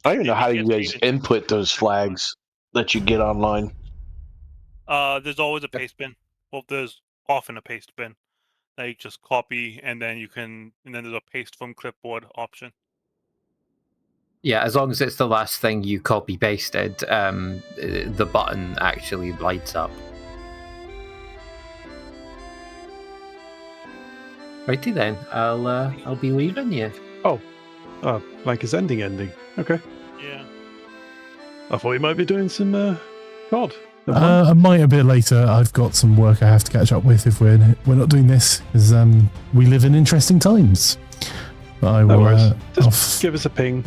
I don't even know how you guys input those flags that you get online. There's always a paste bin. Well, there's often a paste bin that you just copy, and then there's a paste from clipboard option. Yeah, as long as it's the last thing you copy pasted, the button actually lights up. Righty then, I'll be leaving you. Like his ending. Okay. Yeah. I thought you might be doing some COD. I might a bit later. I've got some work I have to catch up with if we're not doing this, because we live in interesting times. But I No will. worries. Just give us a ping.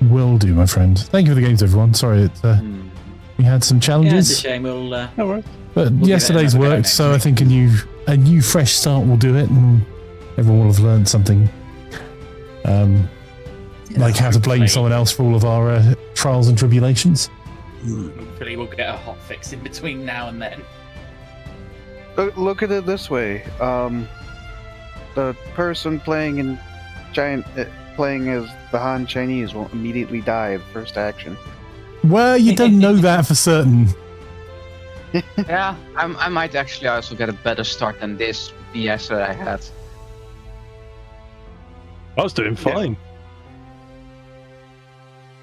Will do, my friend. Thank you for the games, everyone. Sorry, we had some Yeah, it's a challenges, shame. We'll. No worries. but give it yesterday's another go worked. next So I week. think a new fresh start will do it, and everyone will have learned something. Like how to blame hopefully. someone else for all of our trials and tribulations. Hopefully, we'll get a hot fix in between now and then. Look at it this way. The person playing in playing as the Han Chinese will immediately die at first action. Well, you don't know that for certain. Yeah, I might actually also get a better start than this BS that I had. I was doing fine.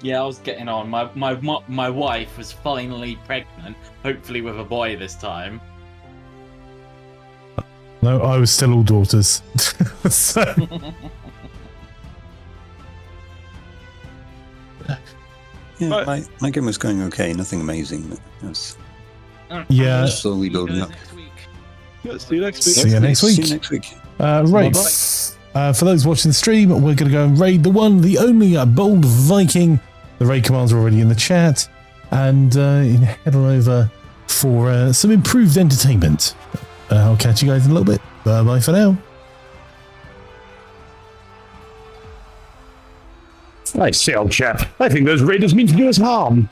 Yeah, I was getting on. My wife was finally pregnant, hopefully with a boy this time. No, I was still all daughters. So. Yeah, my game was going okay. Nothing amazing. But it was slowly building up. Let's see you next week. See you next week. See you next week. Right. For those watching the stream, we're going to go and raid the one, the only bold Viking. The raid commands are already in the chat. And head on over for some improved entertainment. I'll catch you guys in a little bit. Bye-bye for now. I say, old chap, I think those raiders mean to do us harm.